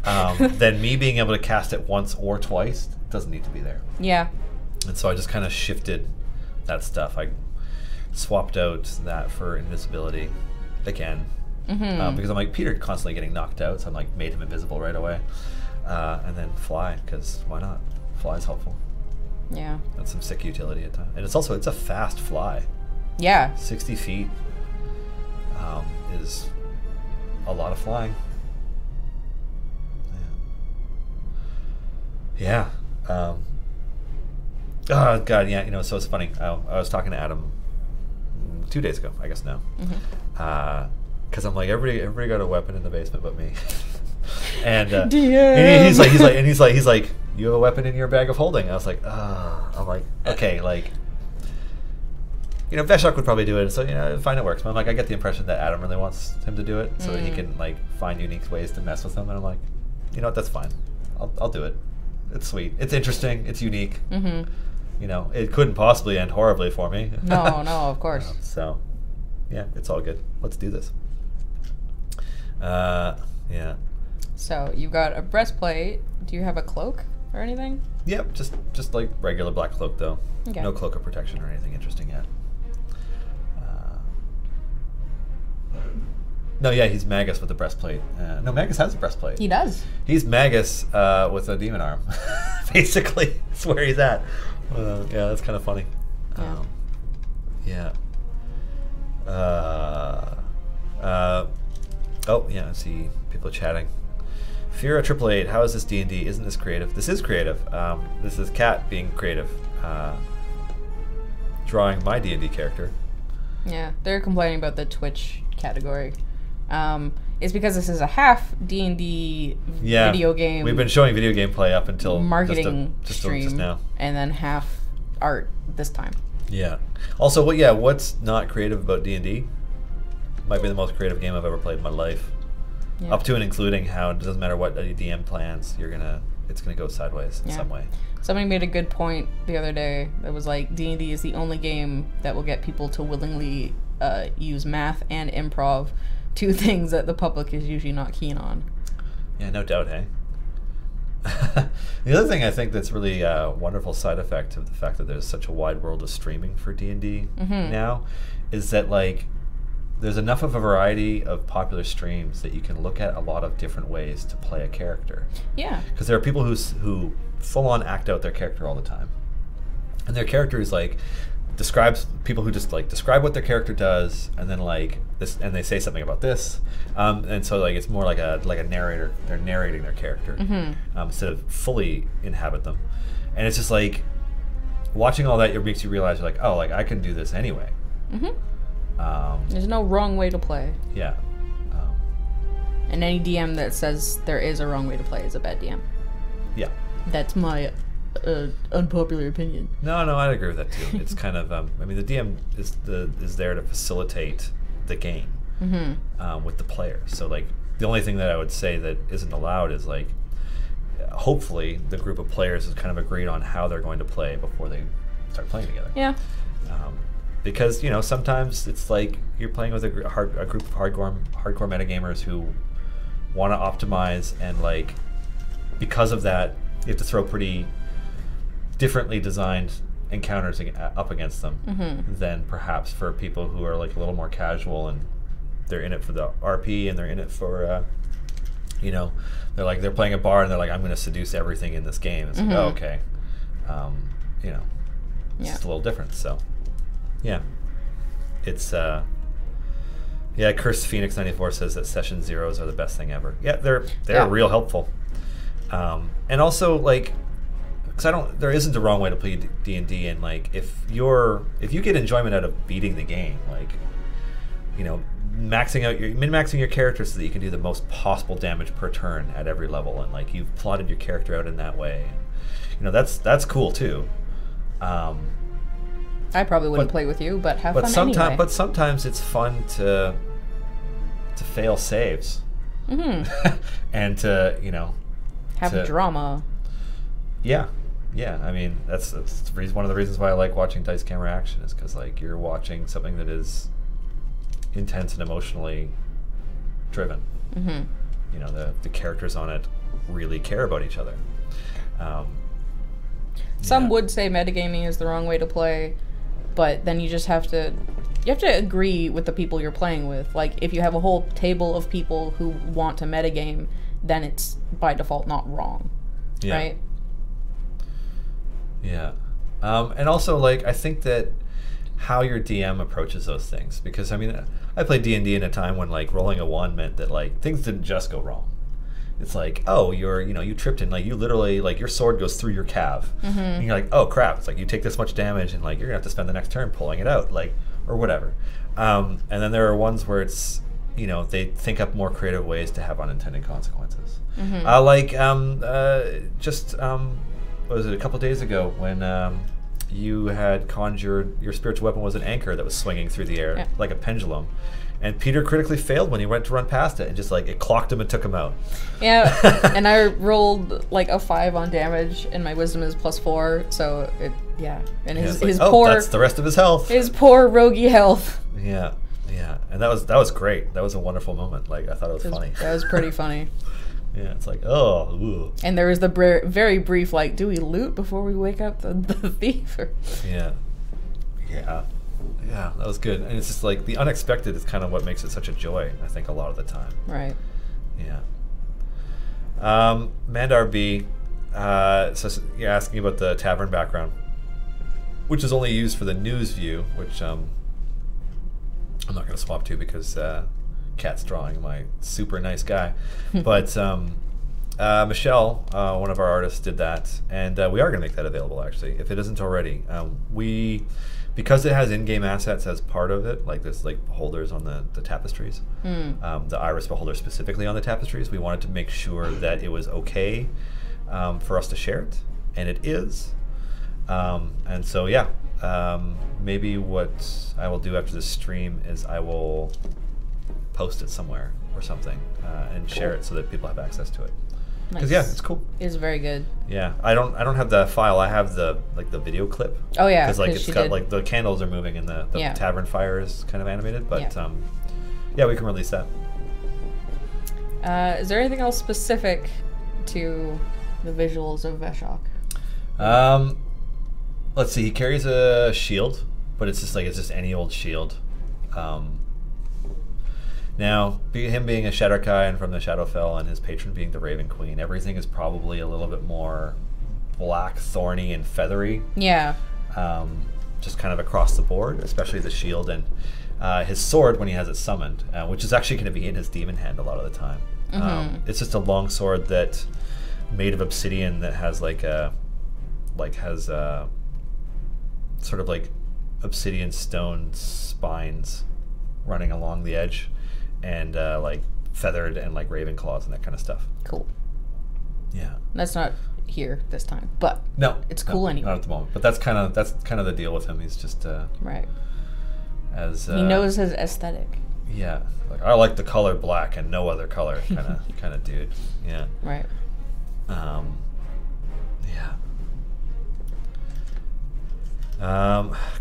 then me being able to cast it once or twice doesn't need to be there. Yeah. And so I just kind of shifted that stuff. I swapped out that for invisibility again. Because I'm like, Peter constantly getting knocked out, so I'm like, made him invisible right away. And then Fly, because why not? Fly's helpful. Yeah. That's some sick utility at times. And it's a fast fly. Yeah. 60 feet is a lot of flying. Yeah. Oh, God, yeah. So it's funny. I was talking to Adam 2 days ago, I guess now. Because I'm like, everybody got a weapon in the basement but me. And he's like, you have a weapon in your bag of holding. I was like, I'm like, okay, like, Veshok would probably do it, so fine, it works. But I'm like, I get the impression that Adam really wants him to do it, so that he can like find unique ways to mess with him. And I'm like, what, that's fine. I'll do it. It's sweet. It's interesting. It's unique. It couldn't possibly end horribly for me. No, of course. So, yeah, it's all good. Let's do this. Yeah. So you've got a breastplate. Do you have a cloak or anything? Yep, just like regular black cloak though. Okay. No cloak of protection or anything interesting yet. No, yeah, he's Magus with the breastplate. No, Magus has a breastplate. He does. He's Magus with a demon arm. Basically, that's where he's at. Yeah, that's kind of funny. Yeah. Oh, yeah, I see people chatting. Fira 888, how is this D&D? Isn't this creative? This is creative. This is Kat being creative. Drawing my D&D character. Yeah, they're complaining about the Twitch category. It's because this is a half D&D video game. We've been showing video game play up until marketing just stream, now, and then half art this time. Yeah. Also, what's not creative about D&D? Might be the most creative game I've ever played in my life. Yeah. Up to and including how it doesn't matter what a DM plans, it's gonna go sideways in some way. Somebody made a good point the other day. It was like D&D is the only game that will get people to willingly use math and improv, two things that the public is usually not keen on. Yeah, no doubt, hey. The other thing I think that's really a wonderful side effect of the fact that there's such a wide world of streaming for D&D now is that like there's enough of a variety of popular streams that you can look at a lot of different ways to play a character. Yeah. Because there are people who full on act out their character all the time. And their character is like describes people who just like describe what their character does and then like this and they say something about this. And so like it's more like a narrator. They're narrating their character instead of fully inhabit them. And it's just like watching all that makes you realize you're like, oh, like I can do this anyway. There's no wrong way to play. Yeah. And any DM that says there is a wrong way to play is a bad DM. Yeah. That's my unpopular opinion. No, I'd agree with that too. It's kind of, I mean, the DM is there to facilitate the game with the players. So like, the only thing that I would say that isn't allowed is like, hopefully the group of players has kind of agreed on how they're going to play before they start playing together. Yeah. Because sometimes it's like you're playing with a group of hardcore metagamers who want to optimize, and like because of that, you have to throw pretty differently designed encounters up against them than perhaps for people who are like a little more casual and they're in it for the RP and they're in it for they're playing a bar and they're like, I'm going to seduce everything in this game. It's like, oh, okay, it's just a little different. So yeah, it's Cursed Phoenix 94 says that session zeros are the best thing ever. Yeah, they're real helpful, and also like. Because there isn't a wrong way to play D&D, and like if you get enjoyment out of beating the game, like min-maxing your character so that you can do the most possible damage per turn at every level, and like you've plotted your character out in that way, that's cool too. I probably wouldn't play with you, but have fun anyway. But sometimes it's fun to fail saves, and to have drama. Yeah. Yeah, I mean that's one of the reasons why I like watching dice camera action, is because like you're watching something that is intense and emotionally driven. The characters on it really care about each other. Some would say metagaming is the wrong way to play, but then you just have to agree with the people you're playing with. Like if you have a whole table of people who want to metagame, then it's by default not wrong, right? Yeah. And also, like, I think that how your DM approaches those things, because, I mean, I played D&D in a time when, like, rolling a 1 meant that, like, things didn't just go wrong. It's like, oh, you tripped and, like, you literally, like, your sword goes through your calf. And you're like, oh, crap. It's like, you take this much damage and, like, you're going to have to spend the next turn pulling it out, like, or whatever. And then there are ones where it's, they think up more creative ways to have unintended consequences. What was it, a couple days ago when you had conjured your spiritual weapon was an anchor that was swinging through the air like a pendulum, and Peter critically failed when he went to run past it, and just like it clocked him and took him out. Yeah, and I rolled like a 5 on damage, and my wisdom is +4, so and his poor that's the rest of his health. His poor roguey health. Yeah, and that was great. That was a wonderful moment. Like I thought it was funny. That was pretty funny. Yeah, it's like, oh, ooh. And there was the very brief, like, do we loot before we wake up the thief? Yeah, that was good. And it's just like, the unexpected is kind of what makes it such a joy, I think, a lot of the time. Right. Yeah. Mandar B, so you're asking about the tavern background, which is only used for the news view, which I'm not going to swap to because... Cat's drawing my super nice guy, but Michelle, one of our artists, did that, and we are going to make that available actually, if it isn't already. Because it has in-game assets as part of it, like there's like beholders on the tapestries, the iris beholder specifically on the tapestries. We wanted to make sure that it was okay for us to share it, and it is. And so maybe what I will do after this stream is I will post it somewhere or something and share it so that people have access to it. Because it's cool. It's very good. Yeah, I don't have the file. I have the video clip. Oh yeah, because like it's got like the candles are moving and the tavern fire is kind of animated. But we can release that. Is there anything else specific to the visuals of Veshok? Let's see. He carries a shield, but it's just any old shield. Now, him being a Shadowkai and from the Shadowfell, and his patron being the Raven Queen, everything is probably a little bit more black, thorny, and feathery. Yeah. Just kind of across the board, especially the shield and his sword when he has it summoned, which is actually going to be in his demon hand a lot of the time. It's just a long sword that made of obsidian that has sort of like obsidian stone spines running along the edge. And like feathered and like raven claws and that kind of stuff. Cool. Yeah. That's not here this time, but it's cool anyway. Not at the moment, but that's kind of the deal with him. He's just right. As he knows his aesthetic. Yeah, like I like the color black and no other color kind of dude. Yeah. Right.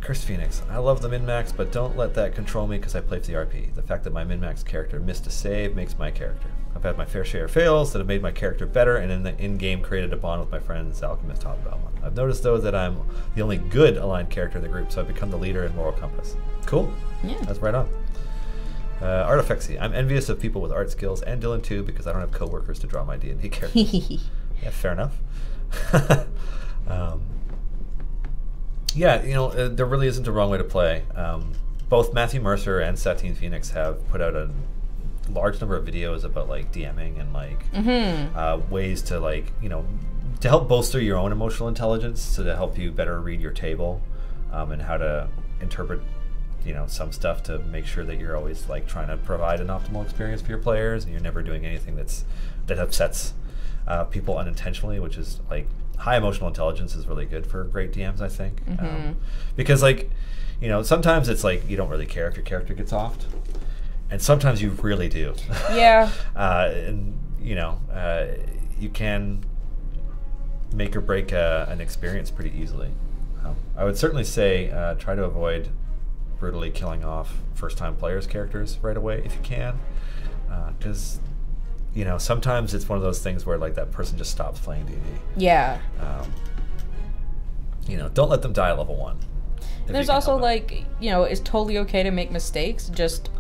Cursed Phoenix. I love the min-max, but don't let that control me because I play for the RP. The fact that my min-max character missed a save makes my character. I've had my fair share of fails that have made my character better, and in the in-game created a bond with my friends, Alchemist, Top Belmont. I've noticed, though, that I'm the only good aligned character in the group, so I've become the leader and moral compass. Cool. Yeah. That's right on. Artifexy. I'm envious of people with art skills, and Dylan, too, because I don't have coworkers to draw my D&D characters. Yeah, fair enough. Yeah, you know, there really isn't a wrong way to play. Both Matthew Mercer and Satine Phoenix have put out a large number of videos about like DMing and like ways to like, you know, to help bolster your own emotional intelligence, so to help you better read your table, and how to interpret, you know, some stuff to make sure that you're always like trying to provide an optimal experience for your players, and you're never doing anything that upsets people unintentionally, which is like high emotional intelligence is really good for great DMs, I think. Because like, you know, sometimes it's like you don't really care if your character gets offed, and sometimes you really do. Yeah. And you know, you can make or break an experience pretty easily. I would certainly say try to avoid brutally killing off first-time players' characters right away if you can, because you know, sometimes it's one of those things where like that person just stops playing D&D. Yeah. You know, don't let them die at level 1. There's also like, you know, it's totally okay to make mistakes. Just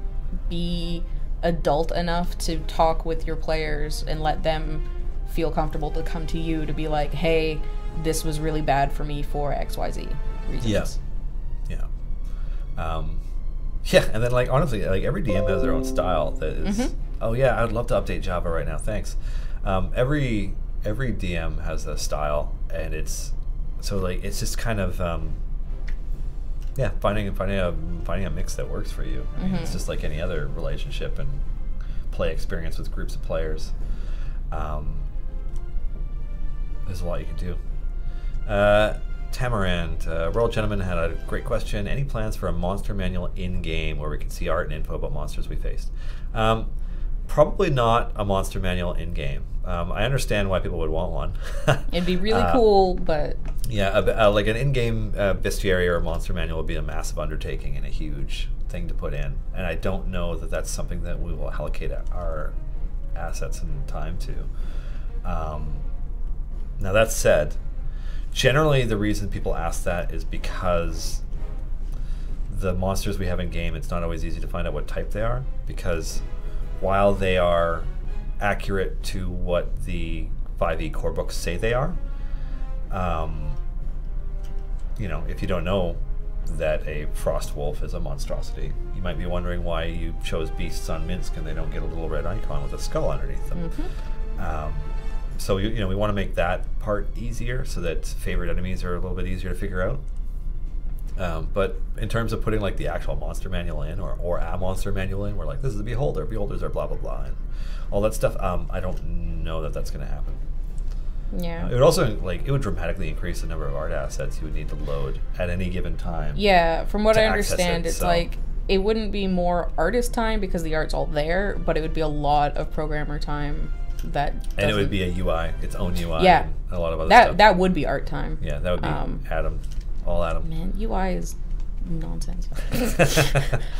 be adult enough to talk with your players and let them feel comfortable to come to you to be like, hey, this was really bad for me for XYZ reasons. Yes. Yeah. Yeah, and then like honestly, like every DM has their own style that is. Oh yeah, I'd love to update Java right now. Thanks. Every DM has a style, and it's so like it's just kind of yeah, finding a mix that works for you. I mean, it's just like any other relationship and play experience with groups of players. There's a lot you can do. Tamarand, Royal Gentleman had a great question. Any plans for a monster manual in-game where we can see art and info about monsters we faced? Probably not a monster manual in-game. I understand why people would want one. It'd be really cool, but... Yeah, like an in-game bestiary or a monster manual would be a massive undertaking and a huge thing to put in. And I don't know that that's something that we will allocate our assets and time to. Now that said, generally the reason people ask that is because the monsters we have in game, it's not always easy to find out what type they are, because while they are accurate to what the 5e core books say they are, you know, if you don't know that a frost wolf is a monstrosity, you might be wondering why you chose beasts on Minsk and they don't get a little red icon with a skull underneath them. So you know, we want to make that part easier so that favorite enemies are a little bit easier to figure out. But in terms of putting like the actual monster manual in, or a monster manual in, we're like, this is a beholder, beholders are blah blah blah, and all that stuff. I don't know that that's going to happen. Yeah. It would also like, it would dramatically increase the number of art assets you would need to load at any given time. Yeah, from what I understand, it's like it wouldn't be more artist time because the art's all there, but it would be a lot of programmer time. And it would be a UI, its own UI. Yeah, and a lot of other stuff. That would be art time. Yeah, that would be Adam, all Adam. Man, UI is nonsense.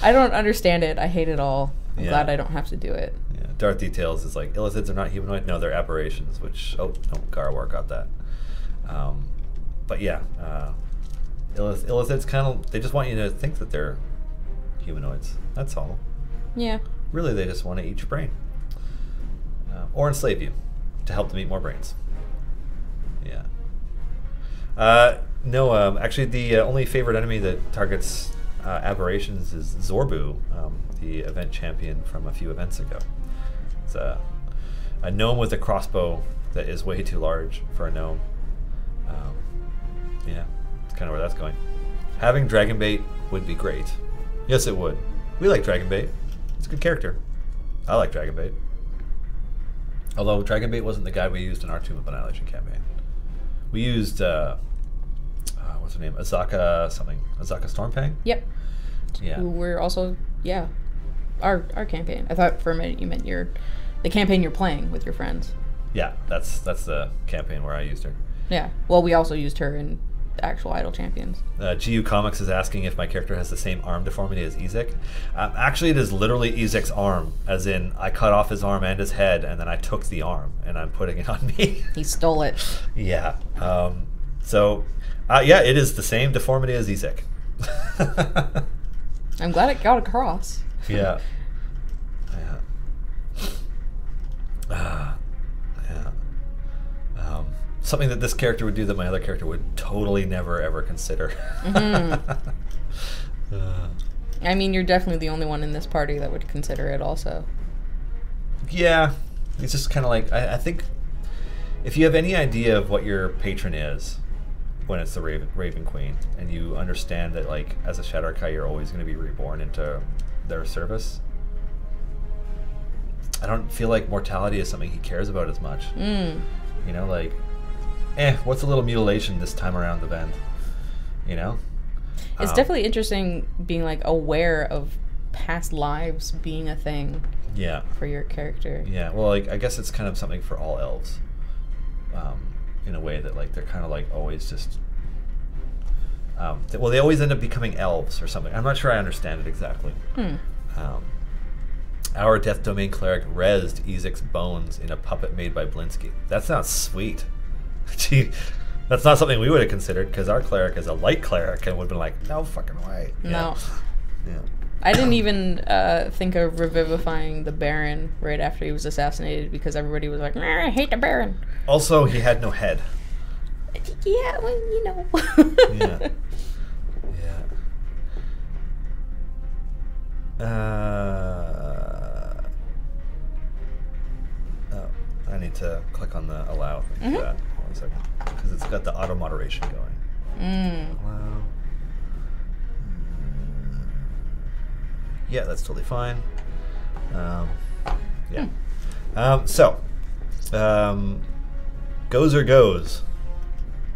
I don't understand it. I hate it all. I'm glad I don't have to do it. Yeah, Darth Details is like, illithids are not humanoid. No, they're aberrations. Which Garwar got that. But yeah, illithids kind of, they just want you to think that they're humanoids. That's all. Yeah. Really, they just want to eat your brain. Or enslave you to help them eat more brains. Yeah. No, actually, the only favorite enemy that targets aberrations is Zorbu, the event champion from a few events ago. It's a gnome with a crossbow that is way too large for a gnome. Yeah, that's kind of where that's going. Having Dragonbait would be great. Yes, it would. We like Dragonbait. It's a good character. I like Dragonbait. Although Dragonbait wasn't the guy we used in our Tomb of Annihilation campaign. We used, what's her name? Azaka something. Azaka Stormpang? Yep. Yeah. We're also, our campaign. I thought for a minute you meant the campaign you're playing with your friends. Yeah, that's the campaign where I used her. Yeah. Well, we also used her in actual Idle Champions. GU Comics is asking if my character has the same arm deformity as Ezek. Actually, it is literally Ezek's arm, as in I cut off his arm and his head, and then I took the arm, and I'm putting it on me. He stole it. Yeah. Yeah, it is the same deformity as Ezek. I'm glad it got across. Yeah. Yeah. Something that this character would do that my other character would totally never ever consider. I mean, you're definitely the only one in this party that would consider it also. Yeah. It's just kind of like, I think if you have any idea of what your patron is when it's the Raven Queen, and you understand that, like, as a Shadow Archive, you're always going to be reborn into their service, I don't feel like mortality is something he cares about as much. You know, like, what's a little mutilation this time around the bend? You know? It's definitely interesting being, like, aware of past lives being a thing. Yeah. For your character. Yeah, well, like, I guess it's kind of something for all elves. In a way that, like, they're kind of, like, always just... well, they always end up becoming elves or something. I'm not sure I understand it exactly. Our Death Domain Cleric rezzed Ezek's bones in a puppet made by Blinsky. That sounds sweet. Gee, that's not something we would have considered, because our cleric is a light cleric and would have been like, no fucking way. No. Yeah. I didn't even think of revivifying the Baron right after he was assassinated, because everybody was like, I hate the Baron. Also, he had no head. Yeah, well, you know. Yeah. I need to click on the allow thing for that. 1 second. Because it's got the auto moderation going. Allow. Yeah, that's totally fine. Yeah. Goes or goes.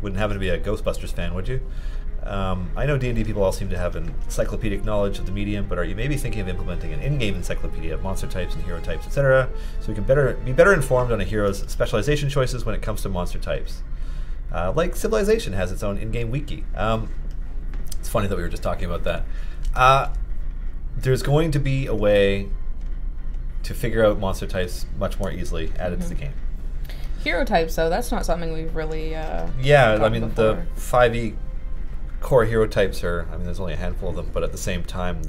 Wouldn't happen to be a Ghostbusters fan, would you? I know D&D people all seem to have an encyclopedic knowledge of the medium, but are you maybe thinking of implementing an in-game encyclopedia of monster types and hero types, etc., so we can be better informed on a hero's specialization choices when it comes to monster types? Like Civilization has its own in-game wiki. It's funny that we were just talking about that. There's going to be a way to figure out monster types much more easily added to the game. Hero types, though, that's not something we've really yeah, I mean, the 5e core hero types are, I mean, there's only a handful of them, but at the same time,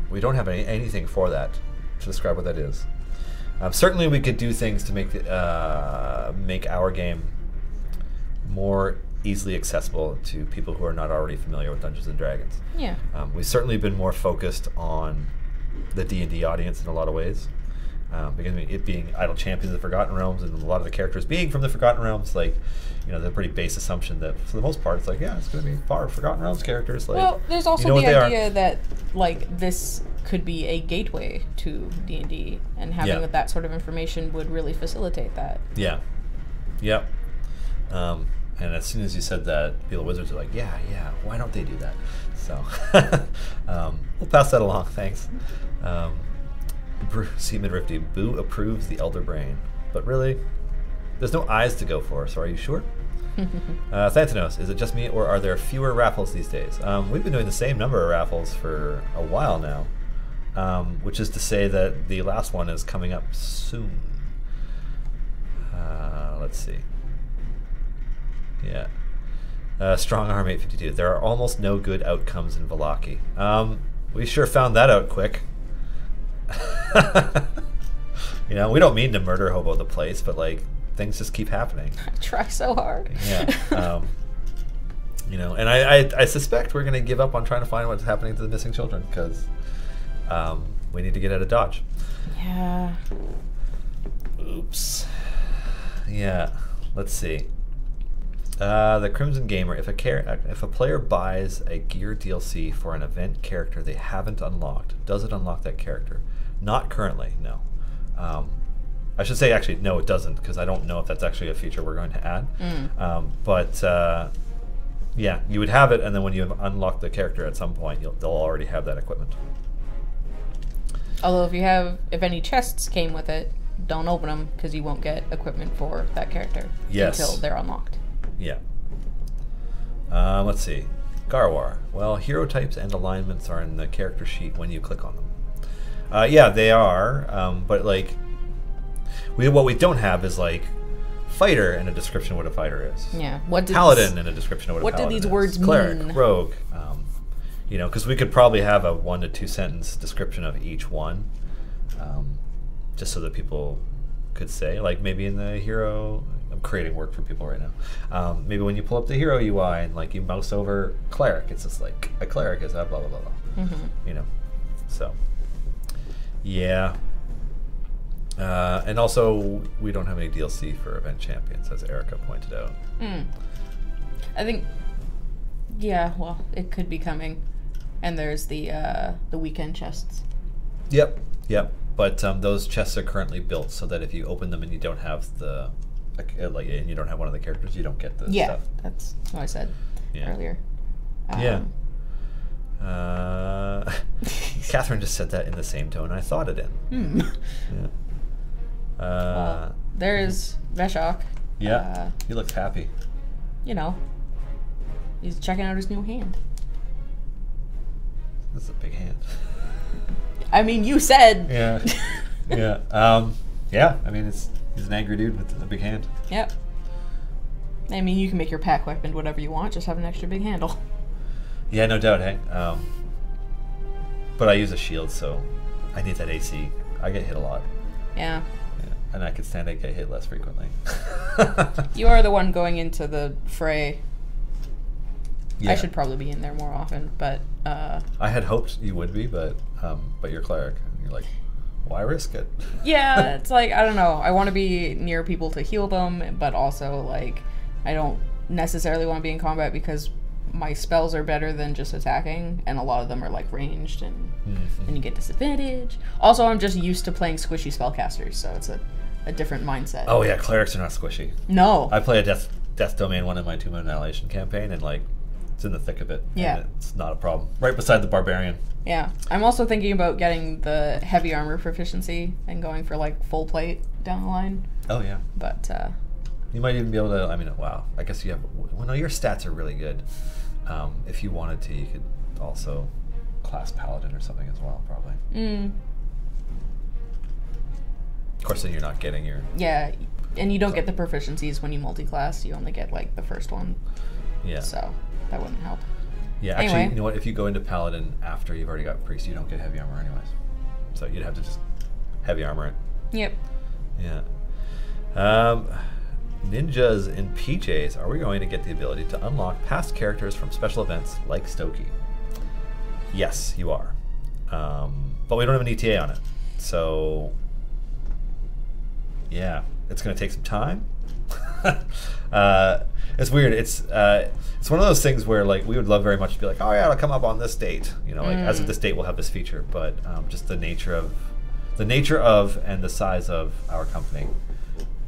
we don't have anything for that to describe what that is. Certainly we could do things to make our game more easily accessible to people who are not already familiar with Dungeons and Dragons. Yeah. We've certainly been more focused on the D&D audience in a lot of ways. Because, I mean, it being Idle Champions of the Forgotten Realms and a lot of the characters being from the Forgotten Realms, like, you know, the pretty base assumption that for the most part it's like, yeah, it's going to be far Forgotten Realms characters. Like, well, there's also the idea that, like, this could be a gateway to D&D, and having that sort of information would really facilitate that. Yeah. Yep. And as soon as you said that, people Wizards are like, yeah, why don't they do that? So we'll pass that along, thanks. See Midrifty, Boo approves the Elder Brain. But really, there's no eyes to go for, so are you sure? Thanatos, is it just me, or are there fewer raffles these days? We've been doing the same number of raffles for a while now, which is to say that the last one is coming up soon. Let's see. Yeah. Strong Arm 852. There are almost no good outcomes in Vallaki. We sure found that out quick. You know, we don't mean to murder hobo the place, but, like, things just keep happening. I try so hard. Yeah. You know, and I suspect we're going to give up on trying to find what's happening to the missing children, because we need to get out of Dodge. Yeah. Oops. Yeah. Let's see. The Crimson Gamer, if a player buys a gear DLC for an event character they haven't unlocked, does it unlock that character? Not currently, no. I should say, actually, no, it doesn't, because I don't know if that's actually a feature we're going to add. But yeah, you would have it, and then when you unlock the character at some point, they'll already have that equipment. Although if any chests came with it, don't open them because you won't get equipment for that character until they're unlocked. Yeah. Let's see. Garwar. Well, hero types and alignments are in the character sheet when you click on them. Yeah, they are. But like, what we don't have is like fighter and a description of what a fighter is. Yeah. Paladin and a description of what a paladin is. What do these words mean? Cleric, rogue. You know, because we could probably have a 1 to 2 sentence description of each one, just so that people could say, like maybe in the hero. I'm creating work for people right now. Maybe when you pull up the hero UI and like you mouse over cleric, it's just like a cleric is a blah blah blah blah. You know, so yeah. And also we don't have any DLC for event champions, as Erica pointed out. I think, yeah. Well, it could be coming, and there's the weekend chests. Yep. But those chests are currently built so that if you open them and you don't have the and you don't have one of the characters, you don't get the stuff. Yeah, that's what I said earlier. Catherine just said that in the same tone I thought it in. Well, there is Veshok. Yeah, he looks happy. You know, he's checking out his new hand. That's a big hand. I mean, you said. Yeah. I mean, he's an angry dude with a big hand. Yep. I mean, you can make your pack weapon whatever you want, just have an extra big handle. Yeah, no doubt, hey. But I use a shield, so I need that AC. I get hit a lot. Yeah. And I could stand to get hit less frequently. You are the one going into the fray. Yeah. I should probably be in there more often, but... I had hoped you would be, but you're cleric. And you're like, why risk it? Yeah, it's like, I don't know. I want to be near people to heal them, but also, like, I don't necessarily want to be in combat because my spells are better than just attacking, and a lot of them are, like, ranged, and you get disadvantage. Also, I'm just used to playing squishy spellcasters, so it's a different mindset. Oh, yeah, clerics are not squishy. No. I play a Death Domain one in my Tomb of Annihilation campaign, and, like, it's in the thick of it. Yeah. And it's not a problem. Right beside the Barbarian. Yeah. I'm also thinking about getting the heavy armor proficiency and going for, like, full plate down the line. Oh, yeah. But, you might even be able to, I mean, wow. I guess you have, well, no, your stats are really good. If you wanted to, you could also class Paladin or something as well, probably. Of course, then you're not getting your... Yeah, and you don't get the proficiencies when you multi-class. You only get, like, the first one. Yeah. So, that wouldn't help. Yeah, anyway. Actually, you know what? If you go into Paladin after you've already got Priest, you don't get heavy armor anyways. So you'd have to just heavy armor it. Yep. Yeah. Ninjas in PJs, are we going to get the ability to unlock past characters from special events like Stokey? Yes, you are. But we don't have an ETA on it. So, yeah, it's going to take some time. It's weird. It's one of those things where, like, we would love very much to be like, oh yeah, it'll come up on this date. You know, like as of this date, we'll have this feature. But just the nature of and the size of our company,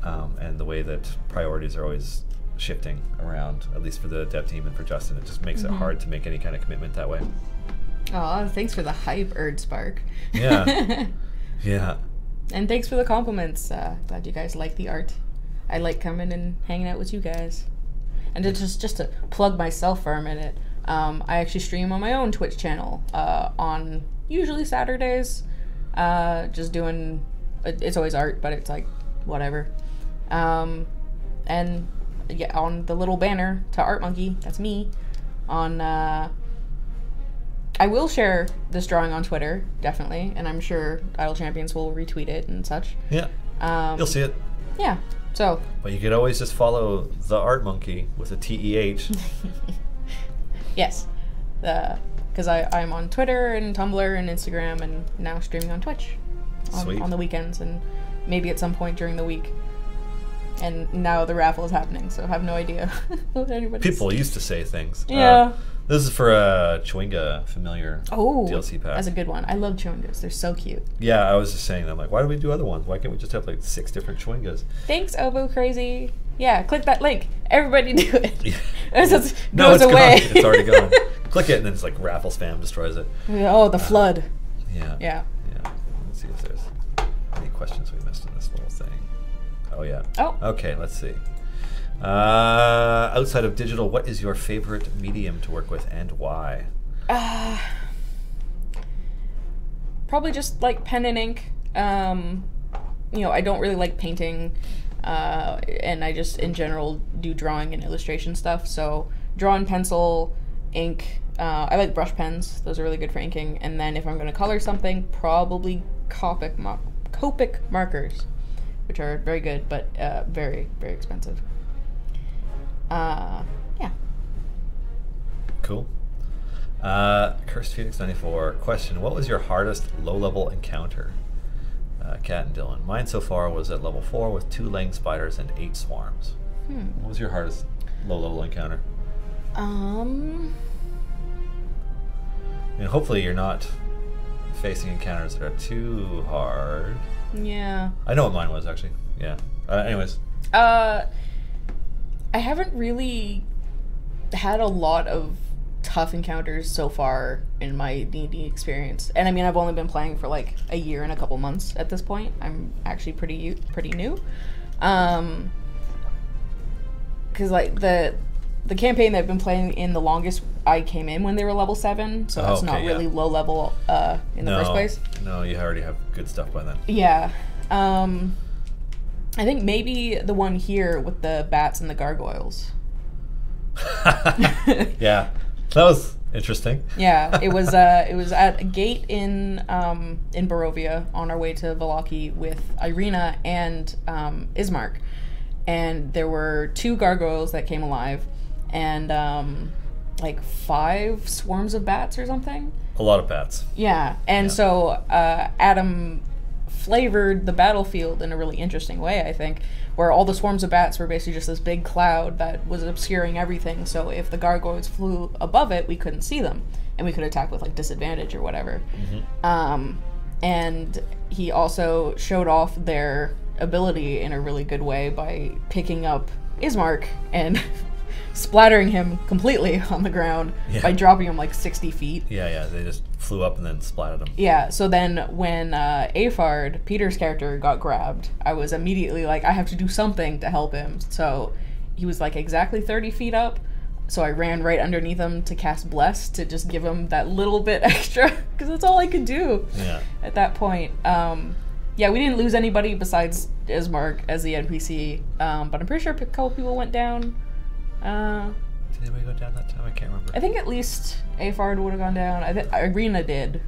and the way that priorities are always shifting around, at least for the dev team and for Justin, it just makes it hard to make any kind of commitment that way. Aw, thanks for the hype, Erdspark. Yeah. Yeah. And thanks for the compliments. Glad you guys like the art. I like coming and hanging out with you guys. And just to plug myself for a minute, I actually stream on my own Twitch channel on usually Saturdays. Just doing, it's always art, but it's like whatever. And yeah, on the little banner to Art Monkey, that's me. On I will share this drawing on Twitter, definitely, and I'm sure Idle Champions will retweet it and such. Yeah. You'll see it. Yeah. So. But you could always just follow the Art Monkey with a TEH. Yes. Because I'm on Twitter and Tumblr and Instagram and now streaming on Twitch on the weekends and maybe at some point during the week. And now the raffle is happening, so I have no idea what anybody's... People used to say things. Yeah. This is for a Chewinga familiar DLC pack. That's a good one. I love Chewingas. They're so cute. Yeah, I was just saying, I'm like, why do we do other ones? Why can't we just have like 6 different Chewingas? Thanks, Obo Crazy. Yeah, click that link. Everybody do it. Yeah. It No, goes it's away. gone. It's already gone. Click it, and then it's like raffle spam destroys it. Oh, the flood. Yeah. Yeah. Yeah. Let's see if there's any questions. questions we missed in this little thing? Oh, yeah. Oh. Okay, let's see. Outside of digital, what is your favorite medium to work with and why? Probably just like pen and ink. You know, I don't really like painting, and I just in general do drawing and illustration stuff. So draw in pencil, ink. I like brush pens. Those are really good for inking. And then if I'm going to color something, probably Copic markers, which are very good, but very, very expensive. Yeah. Cool. Cursed Phoenix 94. Question: what was your hardest low-level encounter? Kat and Dylan. Mine so far was at level 4 with 2 laying spiders and 8 swarms. What was your hardest low-level encounter? And hopefully you're not facing encounters that are too hard. Yeah. I know what mine was, actually. Yeah. Anyways. I haven't really had a lot of tough encounters so far in my D&D experience. And I mean, I've only been playing for like a year and a couple months at this point. I'm actually pretty new. Because like the campaign that I've been playing in the longest, I came in when they were level 7, so that's not really low level in the first place. No, you already have good stuff by then. Yeah. I think maybe the one here with the bats and the gargoyles. Yeah. That was interesting. Yeah, it was at a gate in Barovia on our way to Vallaki with Irina and Ismark, and there were 2 gargoyles that came alive, and like 5 swarms of bats or something. A lot of bats. Yeah, and so Adam flavored the battlefield in a really interesting way, I think, where all the swarms of bats were basically just this big cloud that was obscuring everything, so if the gargoyles flew above it, we couldn't see them, and we could attack with like disadvantage or whatever. And he also showed off their ability in a really good way by picking up Ismark and splattering him completely on the ground by dropping him like 60 feet. Yeah, they just flew up and then splatted him. Yeah, so then when Afard, Peter's character, got grabbed, I was immediately like, I have to do something to help him. So he was like exactly 30 feet up, so I ran right underneath him to cast Bless to just give him that little bit extra, because that's all I could do at that point. Yeah, we didn't lose anybody besides Ismark as the NPC, but I'm pretty sure a couple people went down. Did anybody go down that time? I can't remember. I think at least Afard would have gone down. Irina did,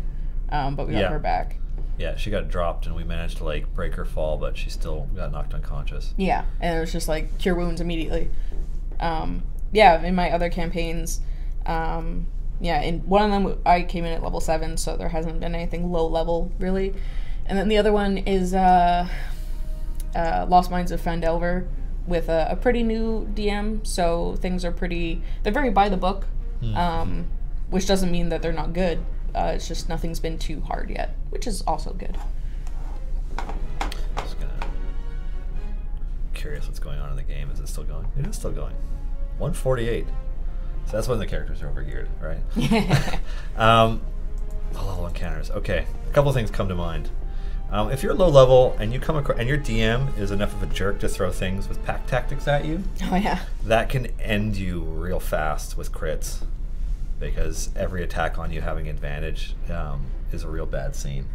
but we got her back. Yeah, she got dropped and we managed to like break her fall, but she still got knocked unconscious. Yeah, and it was just like cure wounds immediately. Yeah, in my other campaigns, yeah, in one of them I came in at level 7, so there hasn't been anything low level really. And then the other one is Lost Mines of Fandelver, with a pretty new DM, so things are they're very by the book, which doesn't mean that they're not good. It's just nothing's been too hard yet, which is also good. Just curious what's going on in the game. Is it still going? It is still going. 148. So that's when the characters are overgeared, right? Low-level encounters. Okay, a couple things come to mind. If you're low level and you come across and your DM is enough of a jerk to throw things with pack tactics at you, that can end you real fast with crits, because every attack on you having advantage is a real bad scene.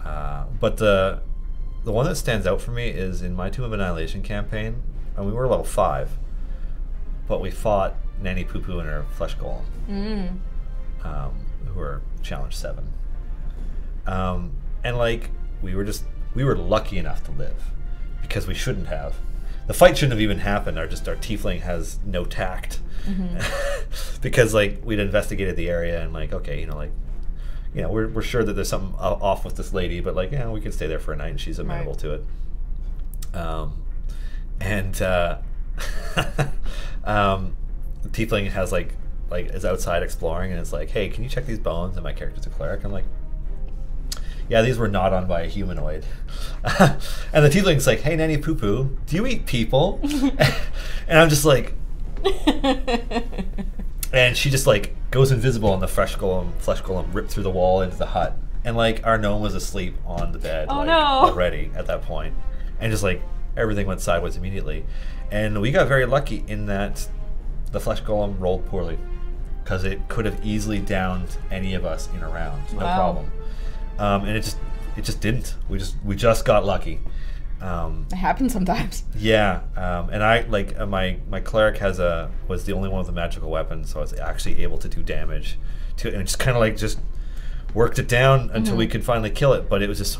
But the one that stands out for me is in my Tomb of Annihilation campaign, and we were level 5, but we fought Nanny Poo Poo and her flesh golem, who were challenge 7. And like we were lucky enough to live, because we shouldn't have. The fight shouldn't have even happened. Our tiefling has no tact, because like we'd investigated the area and like, okay, we're sure that there's something off with this lady, but like, we can stay there for a night and she's amenable to it. The tiefling has like is outside exploring and it's like, hey, can you check these bones? And my character's a cleric. I'm like, yeah, these were gnawed on by a humanoid. And the tiefling's like, hey, Nanny Poo Poo, do you eat people? And I'm just like, and she just like goes invisible and the flesh golem ripped through the wall into the hut. and like our gnome was asleep on the bed already at that point, and just like everything went sideways immediately. And we got very lucky in that the flesh golem rolled poorly, because it could have easily downed any of us in a round, no problem. And it just didn't. We just got lucky. It happens sometimes. Yeah, and I like my cleric was the only one with a magical weapon, so I was actually able to do damage to it, and just kind of like just worked it down until we could finally kill it. But it was just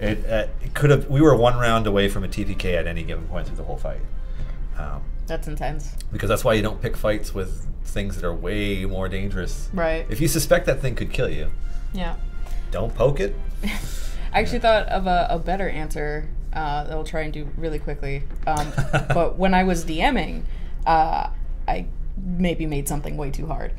it could have. We were one round away from a TPK at any given point through the whole fight. That's intense. Because that's why you don't pick fights with things that are way more dangerous. Right. If you suspect that thing could kill you, don't poke it. I actually thought of a better answer that I'll try and do really quickly. But when I was DMing, I maybe made something way too hard.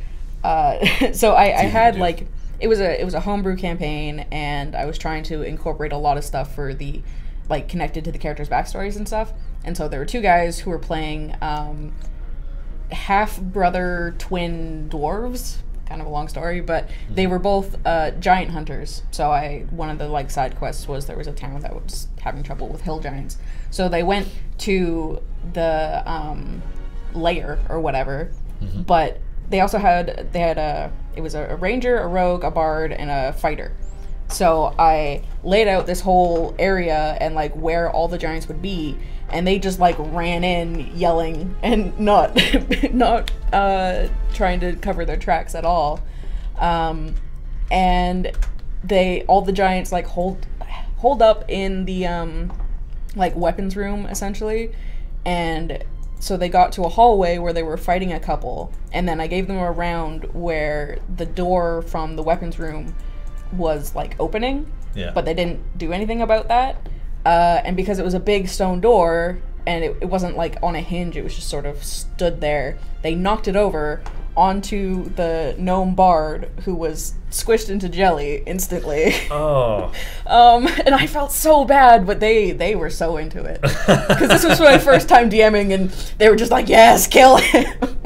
So I had like it was a homebrew campaign, and I was trying to incorporate a lot of stuff for the like connected to the characters' backstories and stuff. And so there were two guys who were playing half-brother twin dwarves. Kind of a long story, but they were both giant hunters. So one of the like side quests was there was a town that was having trouble with hill giants. So they went to the lair or whatever, but they also had it was a ranger, a rogue, a bard, and a fighter. So I laid out this whole area and like where all the giants would be, and they just like ran in yelling and not trying to cover their tracks at all. And all the giants like hold up in the like weapons room essentially, and so they got to a hallway where they were fighting a couple, and then I gave them a round where the door from the weapons room was like opening, but they didn't do anything about that. And because it was a big stone door and it wasn't like on a hinge, it was just sort of stood there, they knocked it over onto the gnome bard, who was squished into jelly instantly. And I felt so bad, but they were so into it, because this was my first time DMing, and they were just like, yes, kill him.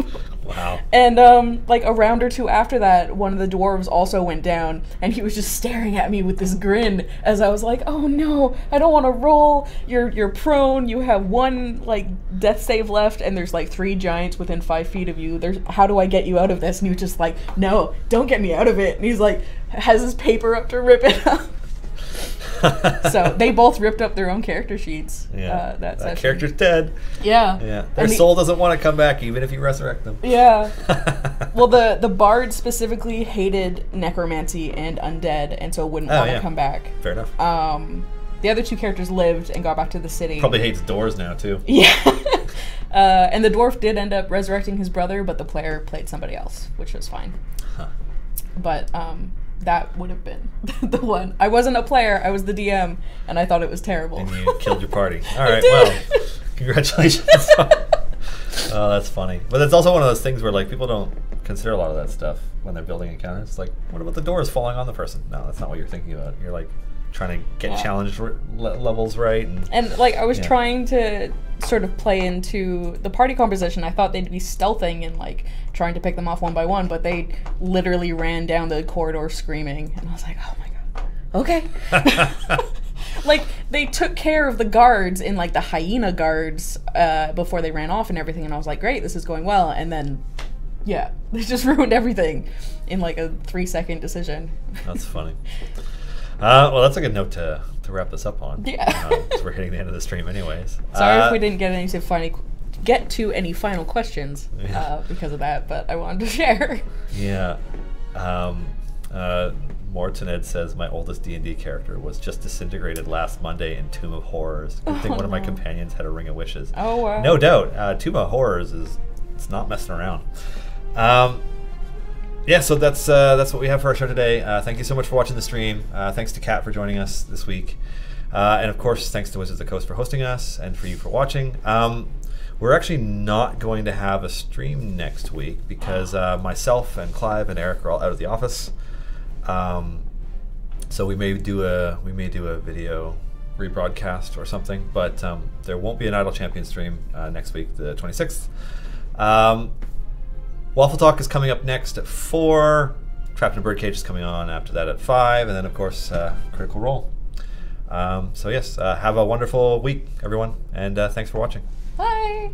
Wow. And like a round or two after that, one of the dwarves also went down, and he was just staring at me with this grin as I was like, oh no, I don't want to roll. You're prone, you have one like death save left, and there's like 3 giants within 5 feet of you. How do I get you out of this? And he was just like, no, don't get me out of it. And he's like, has his paper up to rip it up. So they both ripped up their own character sheets. That character's dead. Their soul doesn't want to come back even if you resurrect them. Well, the bard specifically hated necromancy and undead, and so wouldn't want to come back. Fair enough. The other 2 characters lived and got back to the city. Probably hates doors now too. And the dwarf did end up resurrecting his brother, but the player played somebody else, which was fine. But that would have been the one. I wasn't a player, I was the DM, and I thought it was terrible. And you killed your party. Alright, well, congratulations. Oh, that's funny. But it's also one of those things where like people don't consider a lot of that stuff when they're building encounters. It's like, what about the doors falling on the person? No, that's not what you're thinking about. You're like trying to get challenge levels right. And like I was trying to sort of play into the party composition. I thought they'd be stealthing and like trying to pick them off one by one, but they literally ran down the corridor screaming, and I was like, oh my god, okay. Like they took care of the guards in like the hyena guards before they ran off and everything, and I was like, great, this is going well. And then they just ruined everything in like a 3-second decision. That's funny. Well, that's a good note to wrap this up on. So we're hitting the end of the stream anyways. Sorry if we didn't get to any final questions because of that, but I wanted to share. Mortoned says, my oldest D&D character was just disintegrated last Monday in Tomb of Horrors. Good thing one of my companions had a Ring of Wishes. Oh, wow. No doubt. Tomb of Horrors it's not messing around. So that's what we have for our show today. Thank you so much for watching the stream. Thanks to Kat for joining us this week. And of course, thanks to Wizards of the Coast for hosting us, and for you for watching. We're actually not going to have a stream next week because myself and Clive and Eric are all out of the office. So we may do a video rebroadcast or something, but there won't be an Idle Champion stream next week, the 26th. Waffle Talk is coming up next at 4. Trapped in a Birdcage is coming on after that at 5, and then of course Critical Role. So yes, have a wonderful week, everyone, and thanks for watching. Bye!